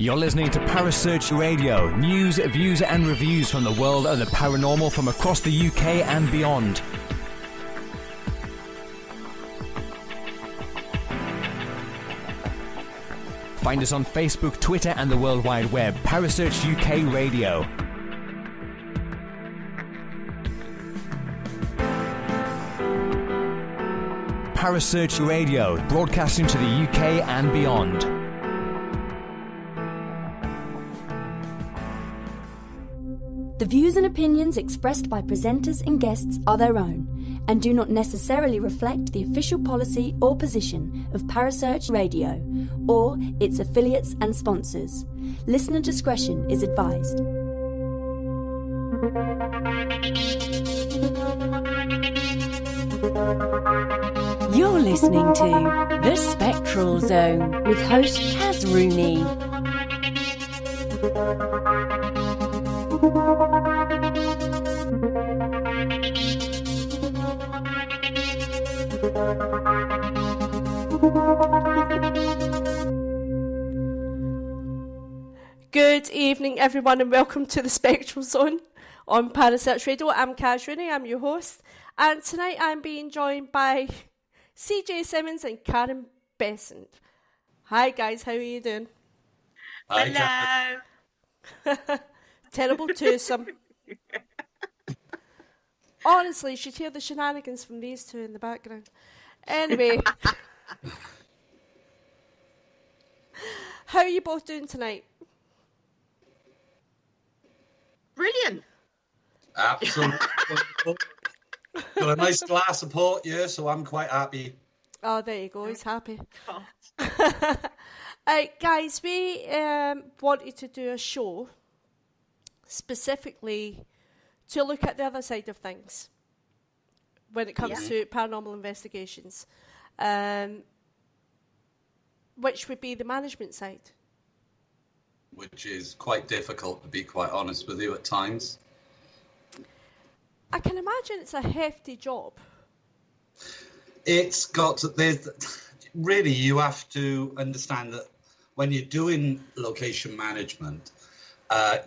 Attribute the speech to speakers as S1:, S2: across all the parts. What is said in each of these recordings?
S1: You're listening to Parasearch Radio, news, views and reviews from the world of the paranormal from across the UK and beyond. Find us on Facebook, Twitter and the World Wide Web. Parasearch UK Radio. Parasearch Radio, broadcasting to the UK and beyond.
S2: The views and opinions expressed by presenters and guests are their own and do not necessarily reflect the official policy or position of Parasearch Radio or its affiliates and sponsors. Listener discretion is advised. You're listening to The Spectral Zone with host Kaz Rooney.
S3: Good evening, everyone, and welcome to the Spectral Zone on Parasearch Radio. I'm Kaz Rooney, I'm your host, and tonight I'm being joined by CJ Simmons and Karen Besant. Hi, guys, how are you doing?
S4: Hello.
S3: Terrible twosome. Honestly, you should hear the shenanigans from these two in the background. Anyway, how are you both doing tonight?
S4: Brilliant.
S5: Absolutely. Got a nice glass of port here, so I'm quite happy.
S3: Oh, there you go. He's happy. Guys, we wanted to do a show specifically to look at the other side of things when it comes to paranormal investigations, which would be the management side.
S5: Which is quite difficult, to be quite honest with you, at times.
S3: I can imagine it's a hefty job.
S5: It's got, really, you have to understand that when you're doing location management,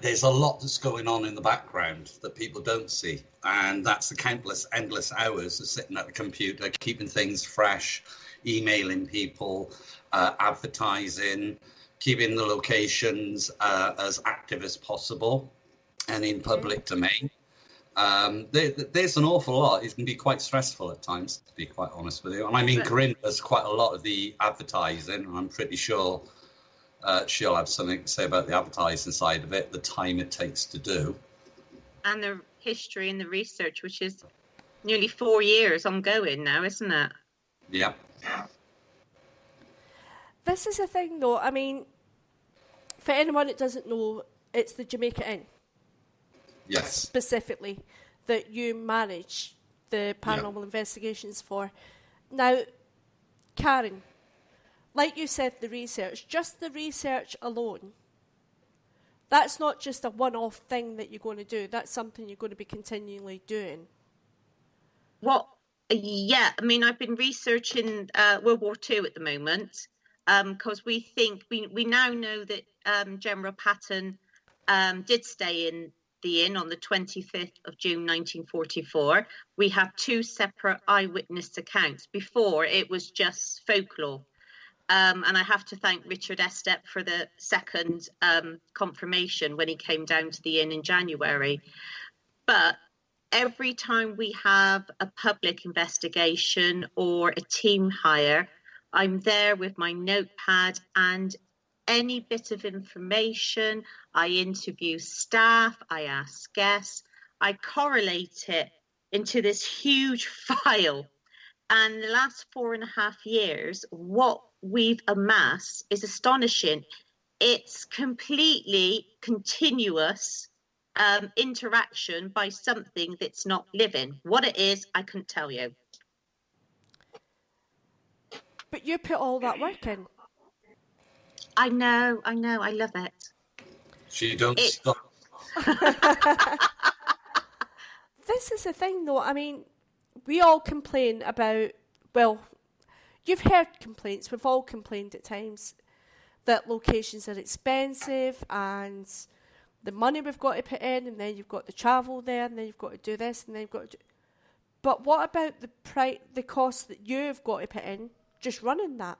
S5: there's a lot that's going on in the background that people don't see. And that's the countless, endless hours of sitting at the computer, keeping things fresh, emailing people, advertising, keeping the locations as active as possible and in public domain. There's an awful lot. It can be quite stressful at times, to be quite honest with you. And I mean, Corinne does quite a lot of the advertising. I'm pretty sure she'll have something to say about the advertising side of it, the time it takes to do.
S4: And the history and the research, which is nearly 4 years ongoing now, isn't it?
S5: Yeah.
S3: This is a thing, though. I mean, for anyone that doesn't know, it's the Jamaica Inn.
S5: Yes.
S3: Specifically, that you manage the paranormal investigations for. Now, Karen, like you said, the research, just the research alone, that's not just a one-off thing that you're going to do. That's something you're going to be continually doing.
S4: Well, yeah. I mean, I've been researching World War II at the moment because we think, we now know that General Patton did stay in the inn on the 25th of June 1944. We have two separate eyewitness accounts. Before, it was just folklore. And I have to thank Richard Estep for the second confirmation when he came down to the inn in January. But every time we have a public investigation or a team hire, I'm there with my notepad and any bit of information. I interview staff, I ask guests, I correlate it into this huge file. And the last 4.5 years, what we've amassed is astonishing. It's completely continuous interaction by something that's not living. What it is, I couldn't tell you.
S3: But you put all that work in.
S4: I know, I love it.
S5: She don't stop.
S3: This is the thing, though. I mean, we all complain about, well, you've heard complaints, we've all complained at times that locations are expensive and the money we've got to put in, and then you've got to travel there, and then you've got to do this, and then you've got to do... But what about the cost that you've got to put in just running that?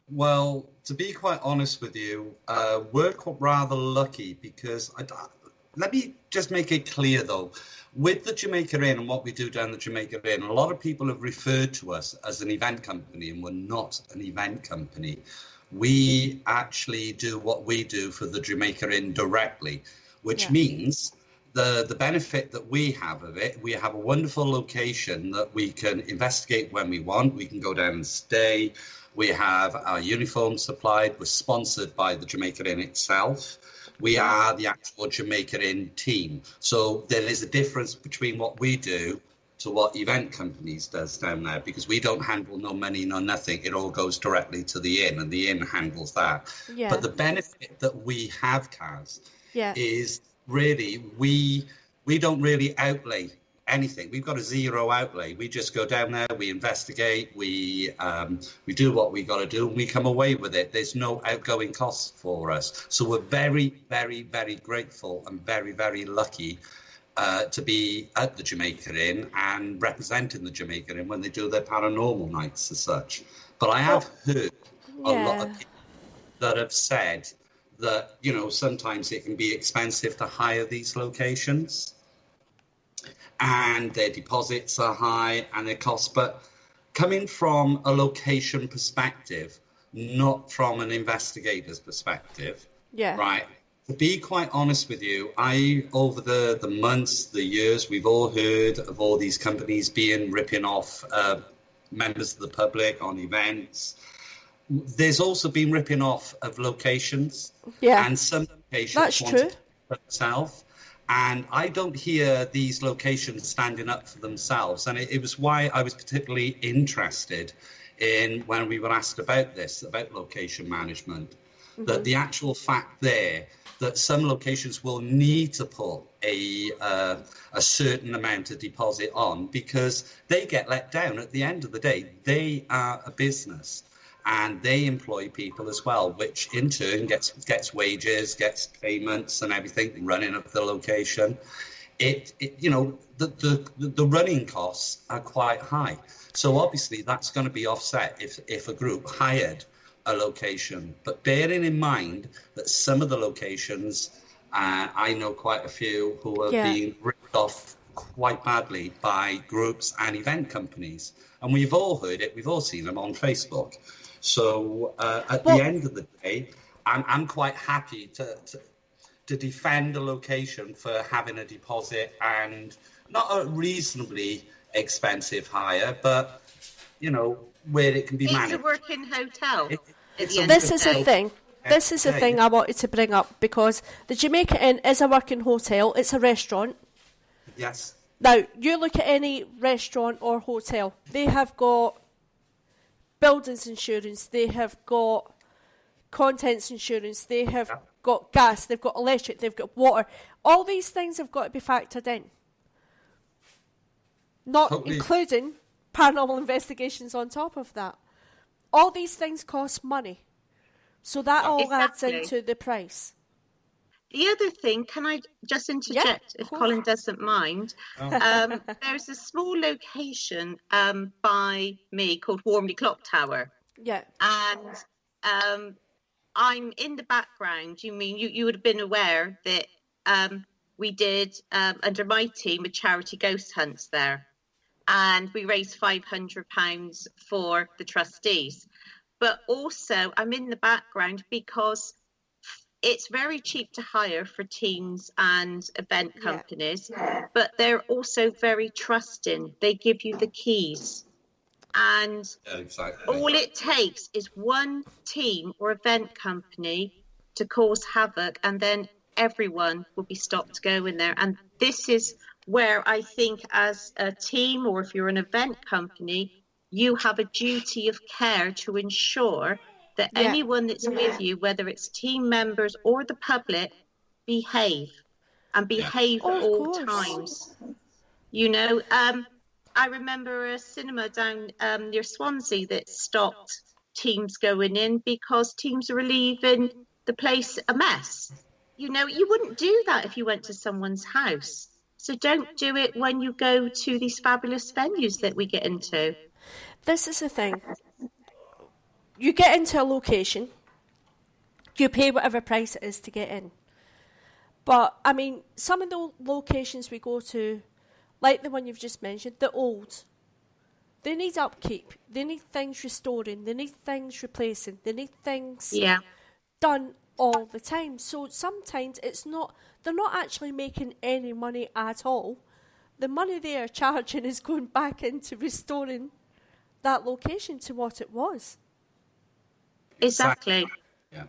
S5: Well, to be quite honest with you, we're rather lucky because let me just make it clear, though, with the Jamaica Inn and what we do down the Jamaica Inn, a lot of people have referred to us as an event company, and we're not an event company. We actually do what we do for the Jamaica Inn directly, which means the benefit that we have of it, we have a wonderful location that we can investigate when we want. We can go down and stay. We have our uniforms supplied. We're sponsored by the Jamaica Inn itself. We are the actual Jamaica Inn team. So there is a difference between what we do to what event companies does down there, because we don't handle no money, no nothing. It all goes directly to the inn, and the inn handles that. Yeah. But the benefit that we have, Kaz, is really we don't really outlay anything. We've got a zero outlay. We just go down there, we investigate, we do what we got to do, and we come away with it. There's no outgoing costs for us. So we're very, very, very grateful and very, very lucky to be at the Jamaica Inn and representing the Jamaica Inn when they do their paranormal nights as such. But I have heard a lot of people that have said that, you know, sometimes it can be expensive to hire these locations and their deposits are high and their costs. But coming from a location perspective, not from an investigator's perspective, right? To be quite honest with you, over the months, the years, we've all heard of all these companies ripping off members of the public on events. There's also been ripping off of locations. Yeah. And some locations want to for themselves. And I don't hear these locations standing up for themselves. And it was why I was particularly interested in when we were asked about this, about location management, that the actual fact there that some locations will need to put a certain amount of deposit on because they get let down. At the end of the day, they are a business and they employ people as well, which in turn gets wages, gets payments and everything running up the location. You know, the running costs are quite high. So obviously that's going to be offset if a group hired a location, but bearing in mind that some of the locations, I know quite a few who are being ripped off quite badly by groups and event companies, and we've all heard it, we've all seen them on Facebook. So at the end of the day, I'm quite happy to defend a location for having a deposit and not a reasonably expensive hire, but you know, where it can be managed.
S4: It's a working hotel.
S3: This is the thing. This is the thing I wanted to bring up, because the Jamaica Inn is a working hotel. It's a restaurant.
S5: Yes.
S3: Now, you look at any restaurant or hotel, they have got buildings insurance, they have got contents insurance, they have got gas, they've got electric, they've got water. All these things have got to be factored in. Not including paranormal investigations on top of that. All these things cost money. So that all adds into the price.
S4: The other thing, can I just interject if Colin doesn't mind? There's a small location by me called Warmley Clock Tower.
S3: Yeah.
S4: And I'm in the background. You would have been aware that we did, under my team, a charity ghost hunts there. And we raised £500 for the trustees. But also, I'm in the background because it's very cheap to hire for teams and event companies, but they're also very trusting. They give you the keys. And all it takes is one team or event company to cause havoc, and then everyone will be stopped going there. And this is where I think as a team, or if you're an event company, you have a duty of care to ensure that anyone that's with you, whether it's team members or the public, behave and behave
S3: Oh,
S4: at
S3: of
S4: all
S3: course.
S4: times. You know, I remember a cinema down near Swansea that stopped teams going in because teams were leaving the place a mess. You know, you wouldn't do that if you went to someone's house. So don't do it when you go to these fabulous venues that we get into.
S3: This is the thing. You get into a location, you pay whatever price it is to get in. But, I mean, some of the locations we go to, like the one you've just mentioned, they're old. They need upkeep. They need things restoring. They need things replacing. They need things done all the time. So sometimes they're not actually making any money at all. The money they are charging is going back into restoring that location to what it was.
S4: Exactly.
S5: Yeah.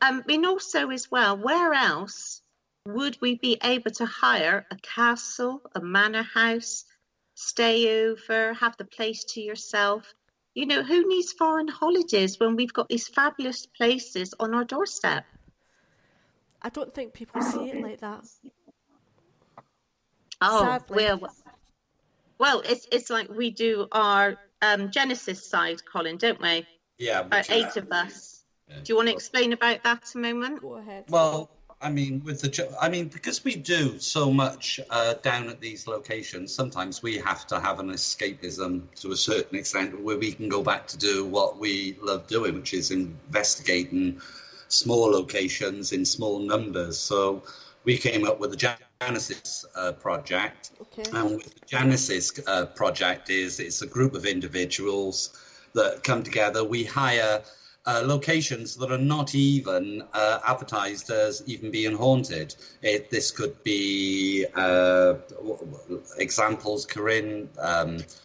S4: And also as well, where else would we be able to hire a castle, a manor house, stay over, have the place to yourself? You know, who needs foreign holidays when we've got these fabulous places on our doorstep?
S3: I don't think people see it like that.
S4: Oh,
S3: Sadly.
S4: well, it's like we do our Genesis side, Colin, don't we?
S5: Yeah.
S4: About 8 of us. Yeah. Do you want to explain about that a moment?
S3: Go ahead.
S5: Well, I mean, because we do so much down at these locations, sometimes we have to have an escapism to a certain extent where we can go back to do what we love doing, which is investigating small locations in small numbers. So we came up with the Genesis project.
S3: Okay.
S5: And with the Genesis project it's a group of individuals that come together. We hire locations that are not even advertised as even being haunted. This could be examples, Corinne.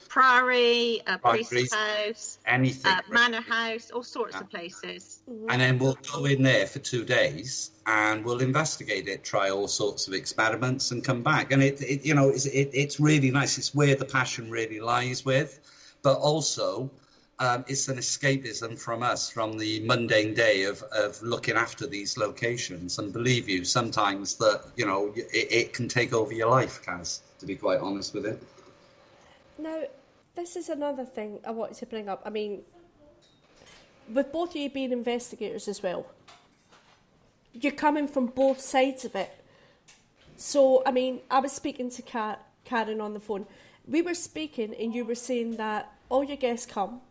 S4: Priory, priest house,
S5: anything,
S4: manor house, all sorts of places.
S5: And then we'll go in there for 2 days and we'll investigate it, try all sorts of experiments, and come back. And it's really nice. It's where the passion really lies with, but also. It's an escapism from us, from the mundane day of looking after these locations. And believe you, sometimes it can take over your life, Kaz, to be quite honest with it.
S3: Now, this is another thing I wanted to bring up. I mean, with both of you being investigators as well, you're coming from both sides of it. So, I mean, I was speaking to Karen on the phone. We were speaking and you were saying that all your guests come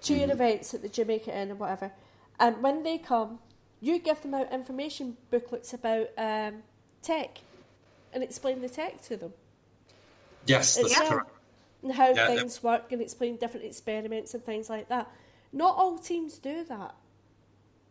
S3: to your events at the Jamaica Inn or whatever, and when they come, you give them out information booklets about tech and explain the tech to them.
S5: Yes, that's correct.
S3: And how things work, and explain different experiments and things like that. Not all teams do that.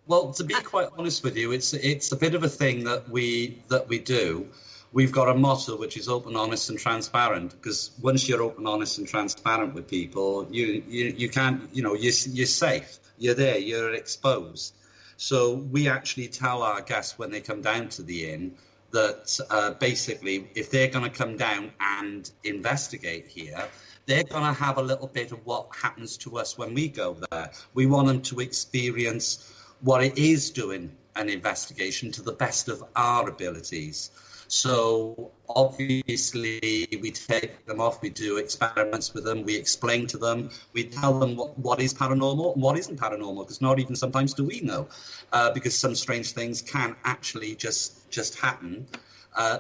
S5: Well, to be quite honest with you, it's a bit of a thing that we do. We've got a motto which is open, honest, and transparent. Because once you're open, honest, and transparent with people, you can't, you're safe. You're there. You're exposed. So we actually tell our guests when they come down to the inn that basically, if they're going to come down and investigate here, they're going to have a little bit of what happens to us when we go there. We want them to experience what it is doing an investigation to the best of our abilities. So obviously we take them off, we do experiments with them, we explain to them, we tell them what is paranormal and what isn't paranormal, because not even sometimes do we know, because some strange things can actually just happen.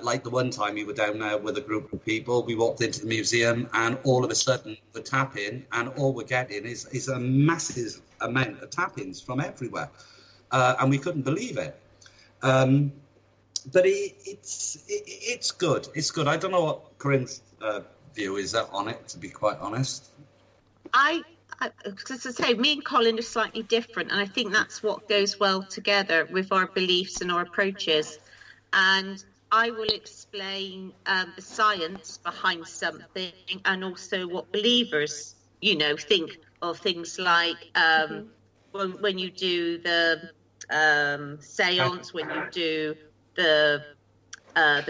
S5: Like the one time we were down there with a group of people, we walked into the museum and all of a sudden we're tapping and all we're getting is a massive amount of tap-ins from everywhere. And we couldn't believe it. But it's good. It's good. I don't know what Corinne's view is on it, to be quite honest.
S4: As I say, me and Colin are slightly different, and I think that's what goes well together with our beliefs and our approaches. And I will explain the science behind something, and also what believers, think of things like when you do the seance, when you do the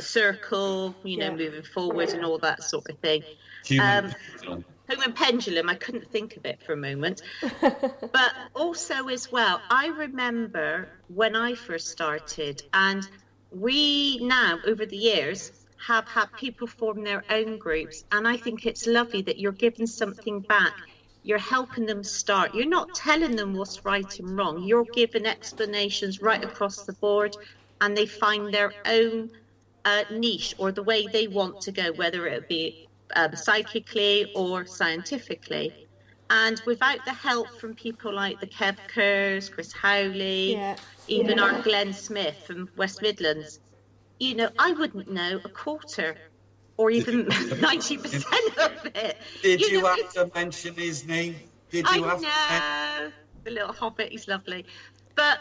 S4: circle, moving forward and all that sort of thing.
S5: Human
S4: Roman pendulum, I couldn't think of it for a moment. But also as well, I remember when I first started, and we now, over the years, have had people form their own groups. And I think it's lovely that you're giving something back. You're helping them start. You're not telling them what's right and wrong. You're giving explanations right across the board, and they find their own niche or the way they want to go, whether it be psychically or scientifically. And without the help from people like the Kev Kerrs, Chris Howley, even our Glenn Smith from West Midlands, you know, I wouldn't know a quarter or even 90% of it.
S5: Did you have to mention his name? Did you have
S4: to? The little hobbit, he's lovely. But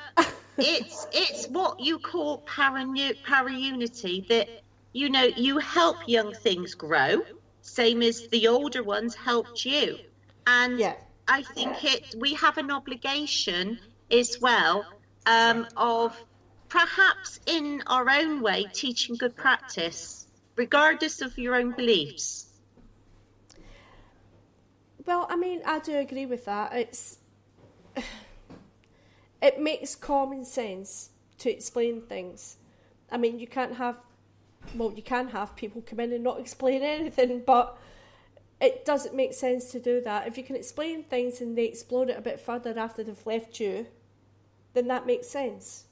S4: it's what you call para-unity, that, you know, you help young things grow, same as the older ones helped you. And I think we have an obligation as well of perhaps in our own way teaching good practice, regardless of your own beliefs.
S3: Well, I mean, I do agree with that. It makes common sense to explain things. I mean, you can have people come in and not explain anything, but it doesn't make sense to do that. If you can explain things and they explore it a bit further after they've left you, then that makes sense.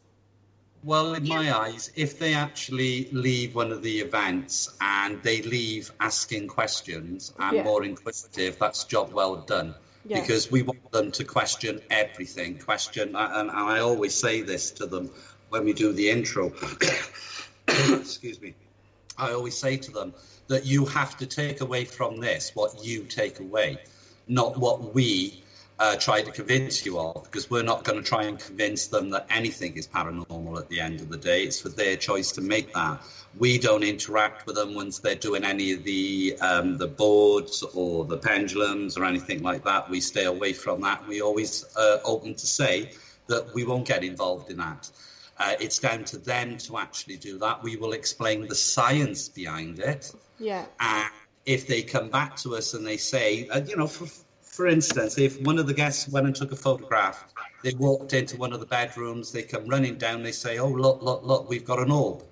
S5: Well, in my eyes, if they actually leave one of the events and they leave asking questions and more inquisitive, that's job well done. Yeah. Because we want them to question everything. And I always say this to them when we do the intro. Excuse me. I always say to them that you have to take away from this what you take away, not what we try to convince you of, because we're not going to try and convince them that anything is paranormal at the end of the day. It's for their choice to make that. We don't interact with them once they're doing any of the boards or the pendulums or anything like that. We stay away from that. We always open to say that we won't get involved in that. It's down to them to actually do that. We will explain the science behind it. Yeah. And if they come back to us and they say, for instance, if one of the guests went and took a photograph, they walked into one of the bedrooms, they come running down, they say, oh, look, we've got an orb.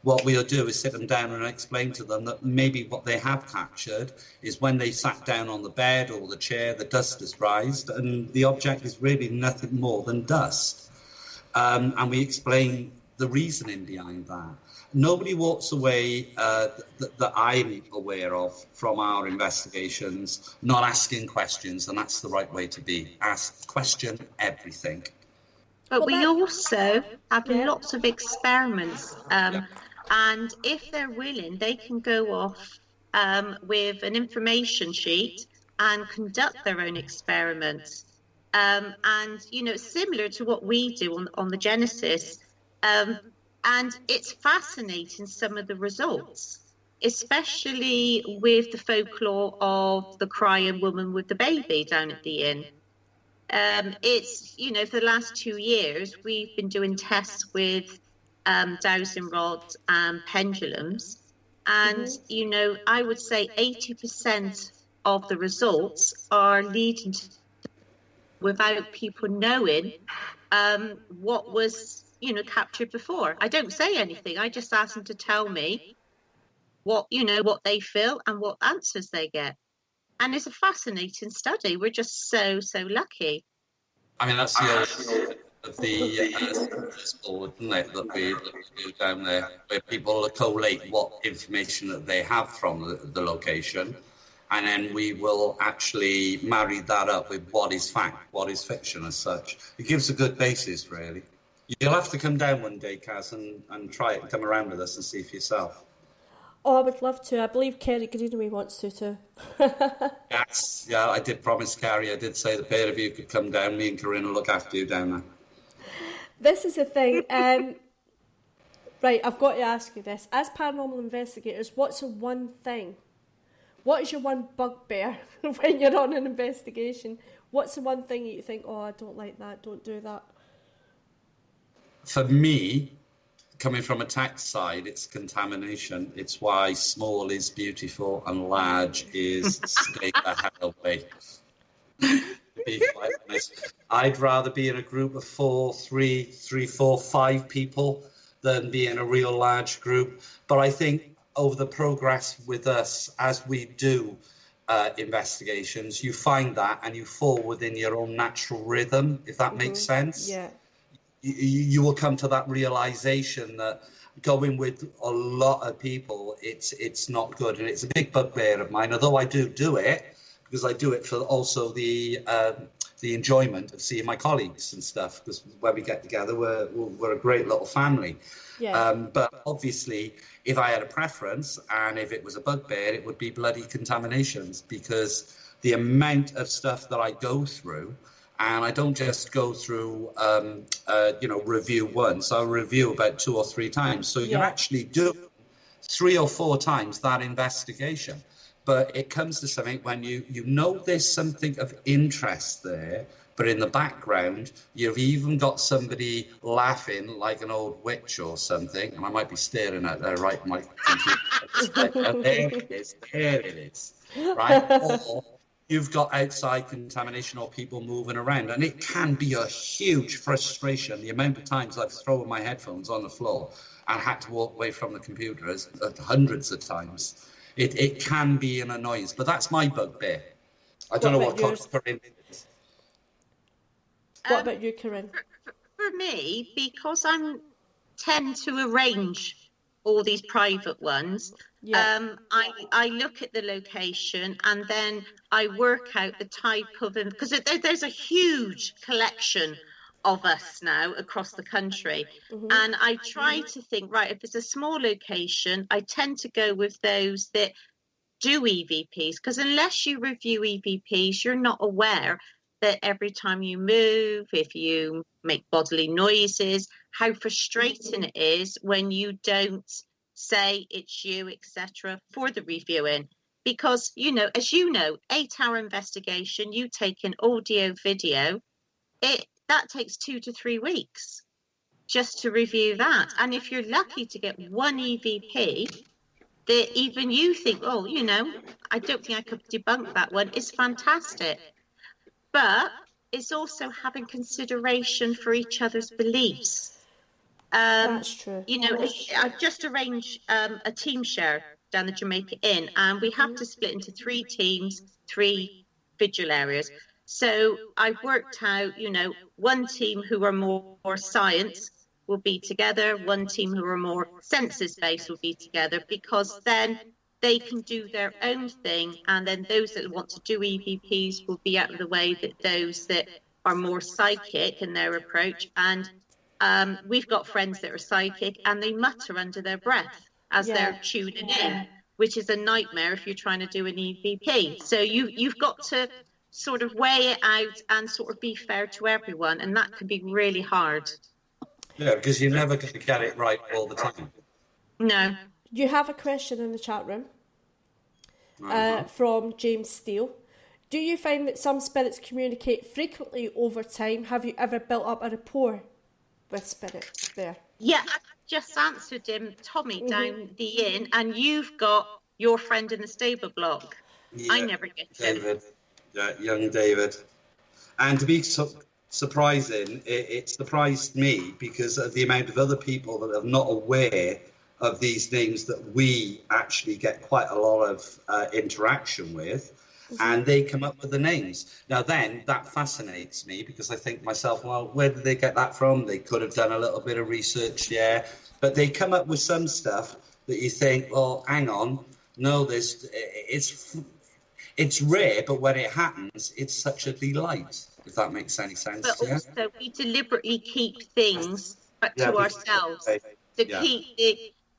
S5: What we'll do is sit them down and explain to them that maybe what they have captured is when they sat down on the bed or the chair, the dust has risen, and the object is really nothing more than dust. And we explain the reasoning behind that. Nobody walks away that I'm aware of from our investigations not asking questions, and that's the right way to be. Question everything.
S4: But we also have lots of experiments, and if they're willing, they can go off with an information sheet and conduct their own experiments. And, similar to what we do on the Genesis, and it's fascinating, some of the results, especially with the folklore of the crying woman with the baby down at the inn. It's, for the last 2 years, we've been doing tests with dowsing rods and pendulums. And, I would say 80% of the results are leading to, without people knowing what was captured before. I don't say anything. I just ask them to tell me what they feel and what answers they get. And it's a fascinating study. We're just so lucky.
S5: I mean, that's the old of the board, isn't it, that we do down there, where people collate what information that they have from the location, and then we will actually marry that up with what is fact, what is fiction as such. It gives a good basis, really. You'll have to come down one day, Kaz, and try it and come around with us and see for yourself.
S3: Oh, I would love to. I believe Kerry Greenaway wants to too.
S5: Yes, yeah, I did promise Carrie. I did say the pair of you could come down. Me and Corinne will look after you down there.
S3: This is the thing. Right, I've got to ask you this. As paranormal investigators, what's the one thing? What is your one bugbear when you're on an investigation? What's the one thing that you think, oh, I don't like that, don't do that?
S5: For me, coming from a tax side, it's contamination. It's why small is beautiful and large is stay the hell away. To be quite honest, I'd rather be in a group of 3, 4, 5 people than be in a real large group. But I think over the progress with us, as we do investigations, you find that and you fall within your own natural rhythm, if that makes sense.
S3: Yeah.
S5: You will come to that realization that going with a lot of people, it's not good, and it's a big bugbear of mine. Although I do it because I do it for also the enjoyment of seeing my colleagues and stuff. Because when we get together, we're a great little family.
S3: Yeah.
S5: But obviously, if I had a preference and if it was a bugbear, it would be bloody contaminations, because the amount of stuff that I go through. And I don't just go through, review once. I'll review about 2 or 3 times. So you're actually doing 3 or 4 times that investigation. But it comes to something when you know there's something of interest there, but in the background, you've even got somebody laughing like an old witch or something. And I might be staring at her right in my computer. There it is. Right? Or you've got outside contamination or people moving around, and it can be a huge frustration. The amount of times I've thrown my headphones on the floor and had to walk away from the computer is hundreds of times. It can be an annoyance, but that's my bugbear. I don't know what Corinne is.
S3: What about you, Corinne?
S4: For me, because I tend to arrange all these private ones, I look at the location and then I work out the type of, because there's a huge collection of us now across the country, and I try to think, right, if it's a small location, I tend to go with those that do EVPs, because unless you review EVPs, you're not aware that every time you move, if you make bodily noises, how frustrating it is when you don't say it's you, etc., for the reviewing. Because, as you know, 8-hour investigation, you take an audio video, that takes 2 to 3 weeks just to review that. And if you're lucky to get one EVP that even you think, I don't think I could debunk that one, is fantastic. But it's also having consideration for each other's beliefs.
S3: That's true.
S4: I've just arranged a team share down the Jamaica Inn, and we have to split into 3 teams, 3 vigil areas. So I've worked out, one team who are more science will be together, one team who are more senses-based will be together, because then they can do their own thing, and then those that want to do EVPs will be out of the way, that those that are more psychic in their approach. And we've got friends that are psychic and they mutter under their breath as they're tuning in, which is a nightmare if you're trying to do an EVP. So you've got to sort of weigh it out and sort of be fair to everyone, and that can be really hard.
S5: Yeah, because you're never going to get it right all the time.
S4: No.
S3: You have a question in the chat room from James Steele. Do you find that some spirits communicate frequently over time? Have you ever built up a rapport with spirits there?
S4: Yeah, I just answered him, Tommy, down the inn, and you've got your friend in the stable block. Yeah, I never get
S5: David. Yeah, young David. And to be surprising, it surprised me because of the amount of other people that are not aware of these names that we actually get quite a lot of interaction with. And they come up with the names. Now then, that fascinates me because I think to myself, well, where did they get that from? They could have done a little bit of research, but they come up with some stuff that you think, well, hang on, no, it's rare, but when it happens, it's such a delight, if that makes any sense.
S4: But also, we deliberately keep things to ourselves to keep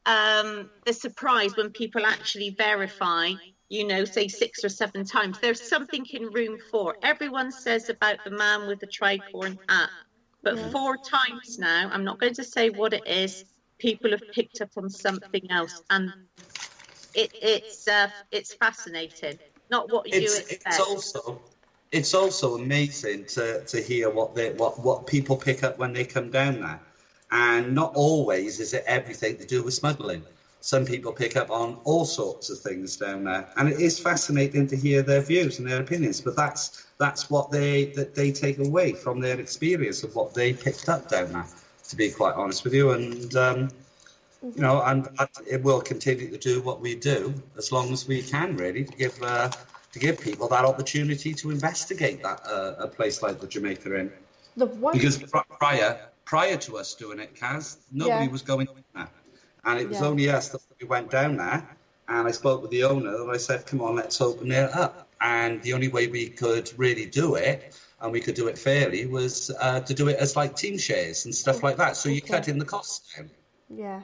S4: the surprise when people actually verify. Say 6 or 7 times. There's something in room 4. Everyone says about the man with the tricorn hat, but 4 times now, I'm not going to say what it is, people have picked up on something else, and it's fascinating. Not what you expect.
S5: It's also amazing to hear what people pick up when they come down there. And not always is it everything to do with smuggling. Some people pick up on all sorts of things down there, and it is fascinating to hear their views and their opinions. But that's what they take away from their experience of what they picked up down there. To be quite honest with you, and you know, and it will continue to do what we do as long as we can, really, to give people that opportunity to investigate that a place like the Jamaica Inn. Because prior to us doing it, Kaz, nobody was going there. And it was only us that we went down there, and I spoke with the owner, and I said, come on, let's open it up. And the only way we could really do it, and we could do it fairly, was to do it as like team shares and stuff like that. So you cut in the costs down.
S3: Yeah.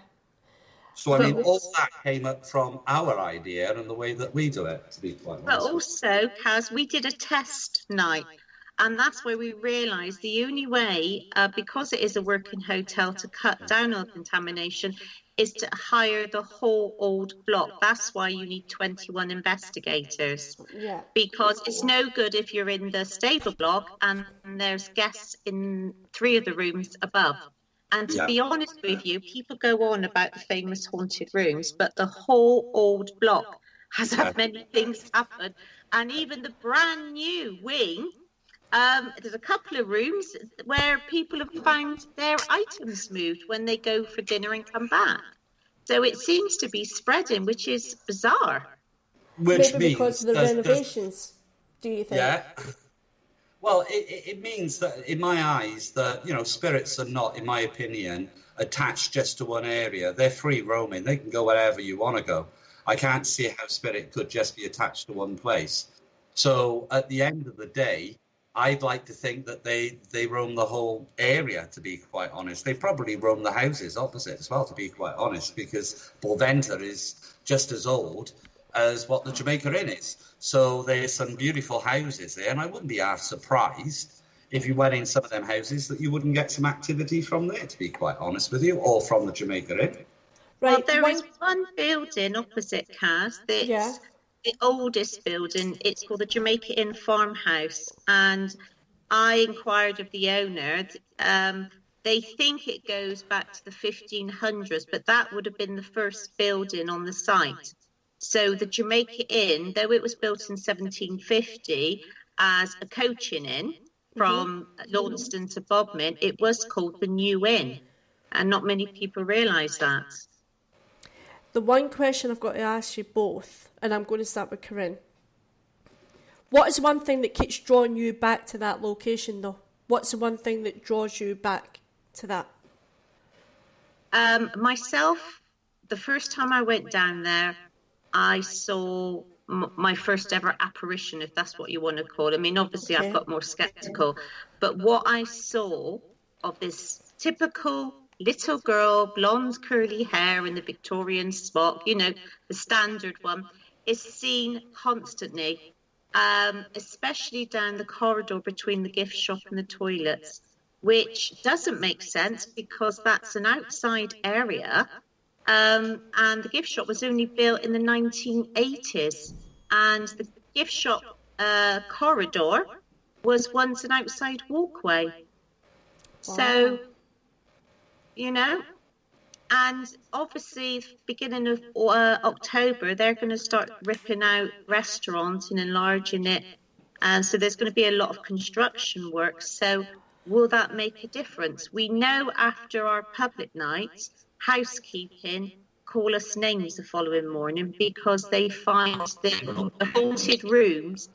S5: So, I mean, all that came up from our idea and the way that we do it, to be quite honest.
S4: But also, Kaz, we did a test night. And that's where we realised the only way, because it is a working hotel, to cut down on contamination is to hire the whole old block. That's why you need 21 investigators.
S3: Yeah.
S4: Because it's no good if you're in the stable block and there's guests in 3 of the rooms above. And to be honest with you, people go on about the famous haunted rooms, but the whole old block has had many things happen. And even the brand new wing, there's a couple of rooms where people have found their items moved when they go for dinner and come back. So it seems to be spreading, which is bizarre.
S5: Which
S3: Maybe because of the renovations, do you think?
S5: Yeah. Well, it means that, in my eyes, that, you know, spirits are not, in my opinion, attached just to one area. They're free roaming. They can go wherever you want to go. I can't see how spirit could just be attached to one place. So at the end of the day, I'd like to think that they roam the whole area, to be quite honest. They probably roam the houses opposite as well, to be quite honest, because Bolventa is just as old as what the Jamaica Inn is. So there's some beautiful houses there, and I wouldn't be half surprised if you went in some of them houses that you wouldn't get some activity from there, to be quite honest with you, or from the Jamaica Inn.
S4: Right. Well, there is one building opposite Kaz that's the oldest building. It's called the Jamaica Inn Farmhouse, and I inquired of the owner. They think it goes back to the 1500s, but that would have been the first building on the site. So the Jamaica Inn, though it was built in 1750 as a coaching inn from Launceston to Bodmin, it was called the New Inn, and not many people realise that.
S3: The one question I've got to ask you both, and I'm going to start with Corinne. What is one thing that keeps drawing you back to that location, though? What's the one thing that draws you back to that?
S4: Myself, the first time I went down there, I saw my first ever apparition, if that's what you want to call it. I mean, obviously I've got more sceptical, but what I saw of this typical little girl, blonde curly hair in the Victorian smock, you know, the standard one, is seen constantly, especially down the corridor between the gift shop and the toilets, which doesn't make sense because that's an outside area. And the gift shop was only built in the 1980s, and the gift shop corridor was once an outside walkway. Wow. So, you know, and obviously beginning of October, they're going to start ripping out restaurants and enlarging it. And so there's going to be a lot of construction work. So will that make a difference? We know after our public night, housekeeping call us names the following morning because they find the haunted rooms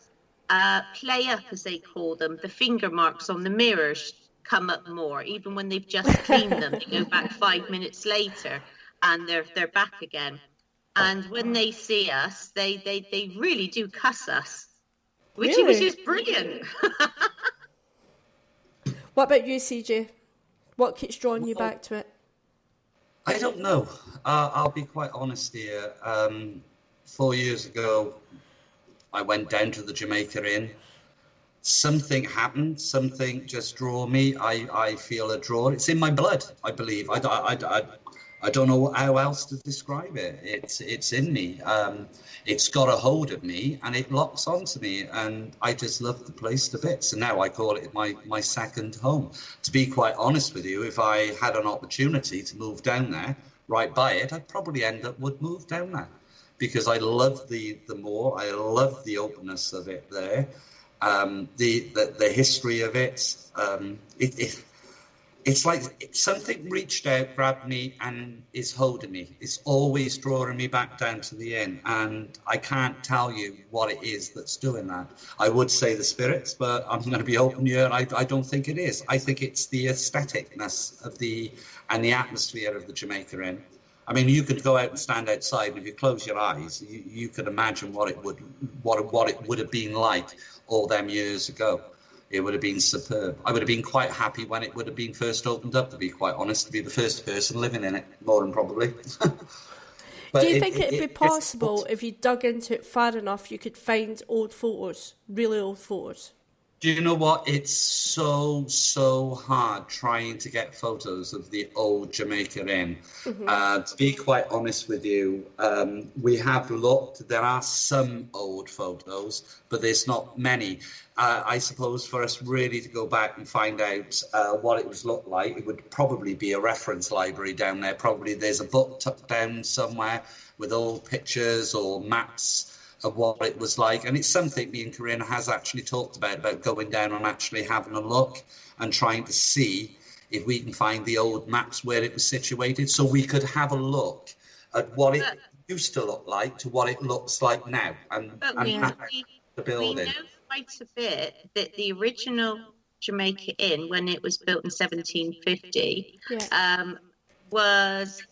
S4: play up, as they call them. The finger marks on the mirrors come up more, even when they've just cleaned them. They go back 5 minutes later and they're back again. And when they see us, they really do cuss us, which is brilliant.
S3: What about you, CJ? What keeps drawing you back to it?
S5: I don't know. I'll be quite honest here. 4 years ago, I went down to the Jamaica Inn. Something happened. Something just drew me. I feel a draw. It's in my blood, I believe. I I don't know how else to describe it. It's in me. It's got a hold of me and it locks onto me, and I just love the place to bits. And now I call it my second home. To be quite honest with you, if I had an opportunity to move down there, right by it, I'd probably would move down there, because I love the moor. I love the openness of it there. The history of it. It's like something reached out, grabbed me, and is holding me. It's always drawing me back down to the inn, and I can't tell you what it is that's doing that. I would say the spirits, but I'm going to be open here, and I don't think it is. I think it's the aestheticness of the atmosphere of the Jamaica Inn. I mean, you could go out and stand outside, and if you close your eyes, you could imagine what it would have been like all them years ago. It would have been superb. I would have been quite happy when it would have been first opened up, to be quite honest, to be the first person living in it, more than probably.
S3: Do you think it'd be possible, if you dug into it far enough, you could find old photos, really old photos?
S5: Do you know what? It's so hard trying to get photos of the old Jamaica Inn. Mm-hmm. To be quite honest with you, we have looked. There are some old photos, but there's not many. I suppose for us really to go back and find out what it was looked like, it would probably be a reference library down there. Probably there's a book tucked down somewhere with old pictures or maps of what it was like, and it's something me and Corinne has actually talked about going down and actually having a look and trying to see if we can find the old maps where it was situated, so we could have a look at what it used to look like to what it looks like now, and the building.
S4: We know quite a bit that the original Jamaica Inn, when it was built in 1750, was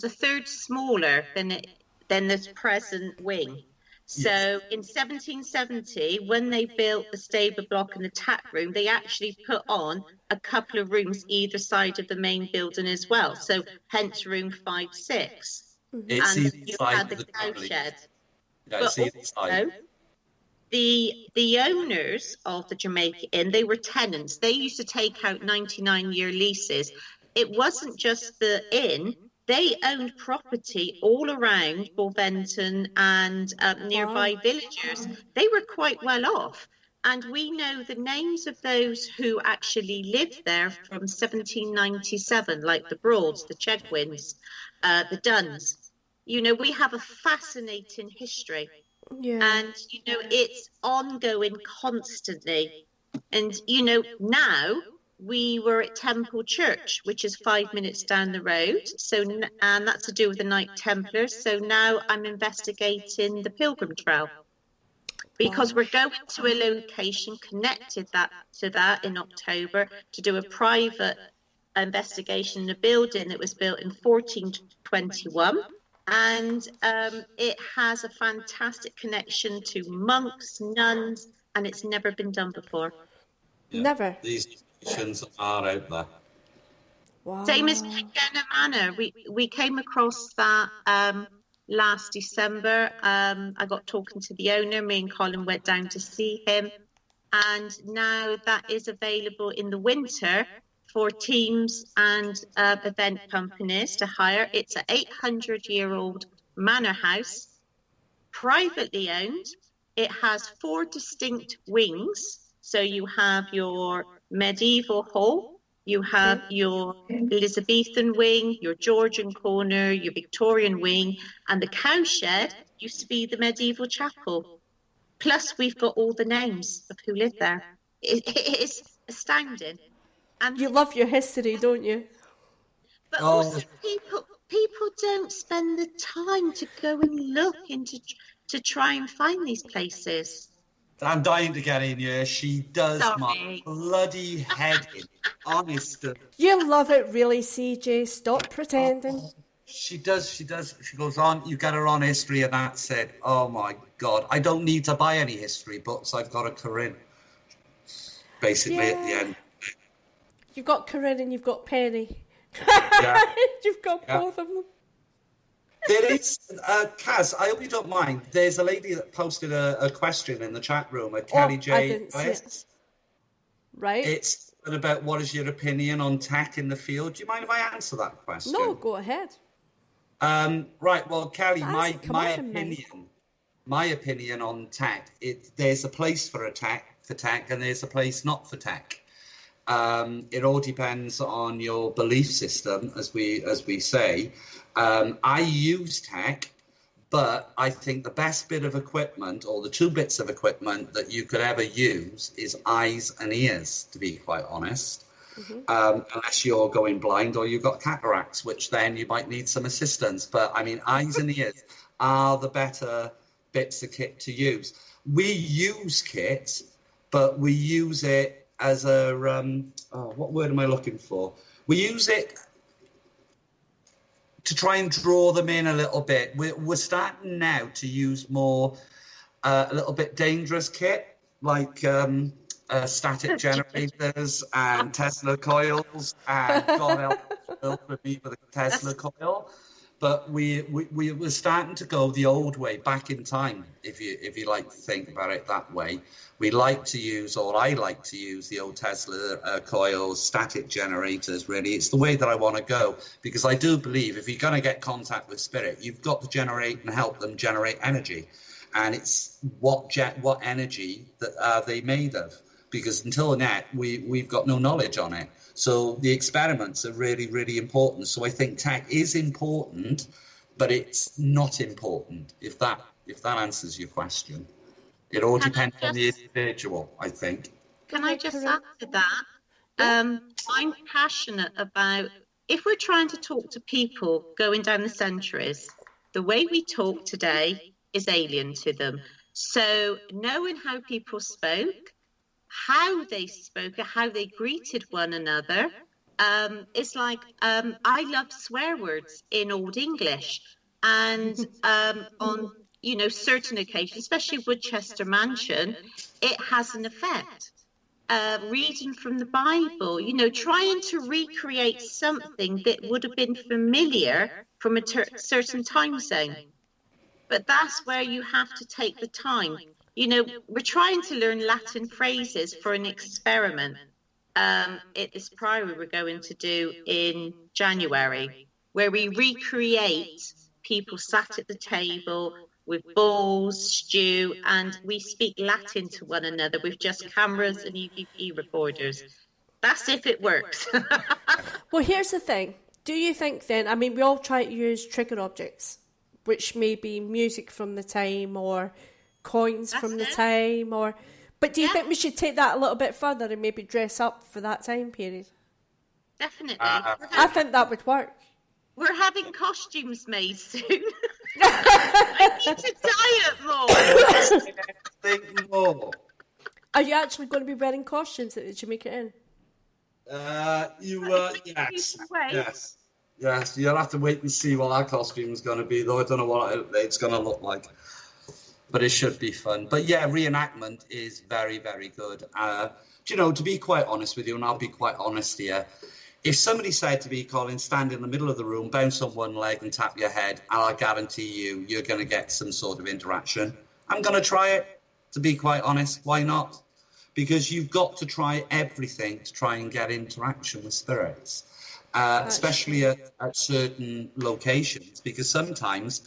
S4: a third smaller than this present wing. So in 1770, when they built the stable block and the tap room, they actually put on a couple of rooms either side of the main building as well. So hence room 5, 6.
S5: It's
S4: and you had the cow shed. But also, the owners of the Jamaica Inn, they were tenants. They used to take out 99-year leases. It wasn't just the inn. They owned property all around Boventon and nearby villages. They were quite well off. And we know the names of those who actually lived there from 1797, like the Broads, the Chedwins, the Duns. You know, we have a fascinating history. Yeah. And, you know, it's ongoing constantly. And, you know, now we were at Temple Church, which is 5 minutes down the road. So, and that's to do with the Knight Templars. So now I'm investigating the Pilgrim Trail, because we're going to a location connected to that in October to do a private investigation in a building that was built in 1421. And it has a fantastic connection to monks, nuns, and it's never been done before.
S5: Yeah.
S3: Never.
S5: These locations are out there.
S3: Wow.
S4: Same as Kenna Manor. We came across that last December. I got talking to the owner. Me and Colin went down to see him. And now that is available in the winter for teams and event companies to hire. It's an 800-year-old manor house, privately owned. It has 4 distinct wings. So you have your medieval hall, you have your Elizabethan wing, your Georgian corner, your Victorian wing, and the cowshed used to be the medieval chapel. Plus, we've got all the names of who lived there. It is astounding. And
S3: you love your history, don't you?
S4: But also, people don't spend the time to go and look into to try and find these places.
S5: I'm dying to get in here. She does my bloody head in. Honestly.
S3: You love it, really, CJ. Stop pretending.
S5: She does. She goes on. You get her on history, and that's it. Oh my God! I don't need to buy any history books. I've got a Corinne. Basically, at the end.
S3: You've got Corinne and you've got Penny.
S5: Yeah.
S3: You've got both of them.
S5: There is, Kaz, I hope you don't mind. There's a lady that posted a question in the chat room, Kelly J.
S3: I didn't see it. Right.
S5: It's question about what is your opinion on tech in the field. Do you mind if I answer that question?
S3: No, go ahead.
S5: Right. Well, Kelly,
S3: That
S5: my
S3: hasn't come up in
S5: my opinion on tech. There's a place for tech, and there's a place not for tech. It all depends on your belief system, as we say. I use tech, but I think the best bit of equipment, or the two bits of equipment that you could ever use, is eyes and ears, to be quite honest. Unless you're going blind or you've got cataracts, which then you might need some assistance. But I mean, eyes and ears are the better bits of kit to use. We use kit, but we use it as a, what word am I looking for? We use it to try and draw them in a little bit. We're starting now to use more, a little bit dangerous kit, like static generators and Tesla coils, and God help me with a Tesla coil. But we were starting to go the old way, back in time, if you like to think about it that way. We like to use, or I like to use, the old Tesla coils, static generators, really. It's the way that I want to go, because I do believe if you're going to get contact with spirit, you've got to generate and help them generate energy. And it's what energy that are they made of? Because until now, we've got no knowledge on it. So the experiments are really, really important. So I think tech is important, but it's not important, if that answers your question. It all depends on the individual, I think.
S4: Can I just add to that? I'm passionate about, if we're trying to talk to people going down the centuries, the way we talk today is alien to them. So knowing how people spoke, how they spoke, how they greeted one another, it's like, I love swear words in Old English, and on certain occasions, especially Woodchester Mansion, it has an effect. Reading from the Bible, trying to recreate something that would have been familiar from a certain time zone. But that's where you have to take the time. We're trying to learn Latin phrases for an experiment at this priory we're going to do in January, where we recreate people sat at the table with bowls, stew, and we speak Latin to one another with just cameras and EVP recorders. That's if it works.
S3: Well, here's the thing. Do you think then, I mean, we all try to use trigger objects, which may be music from the time or coins from the time, but do you think we should take that a little bit further and maybe dress up for that time period?
S4: Definitely.
S3: I think that would work.
S4: We're having costumes made soon. I need to diet more.
S3: Are you actually going to be wearing costumes at the Jamaica Inn?
S5: Yes. You'll have to wait and see what our costume is going to be, though. I don't know what it's going to look like. But it should be fun. But yeah, reenactment is very, very good. To be quite honest with you, and I'll be quite honest here, if somebody said to me, Colin, stand in the middle of the room, bounce on one leg and tap your head, and I guarantee you're going to get some sort of interaction, I'm going to try it, to be quite honest. Why not? Because you've got to try everything to try and get interaction with spirits, especially at certain locations, because sometimes,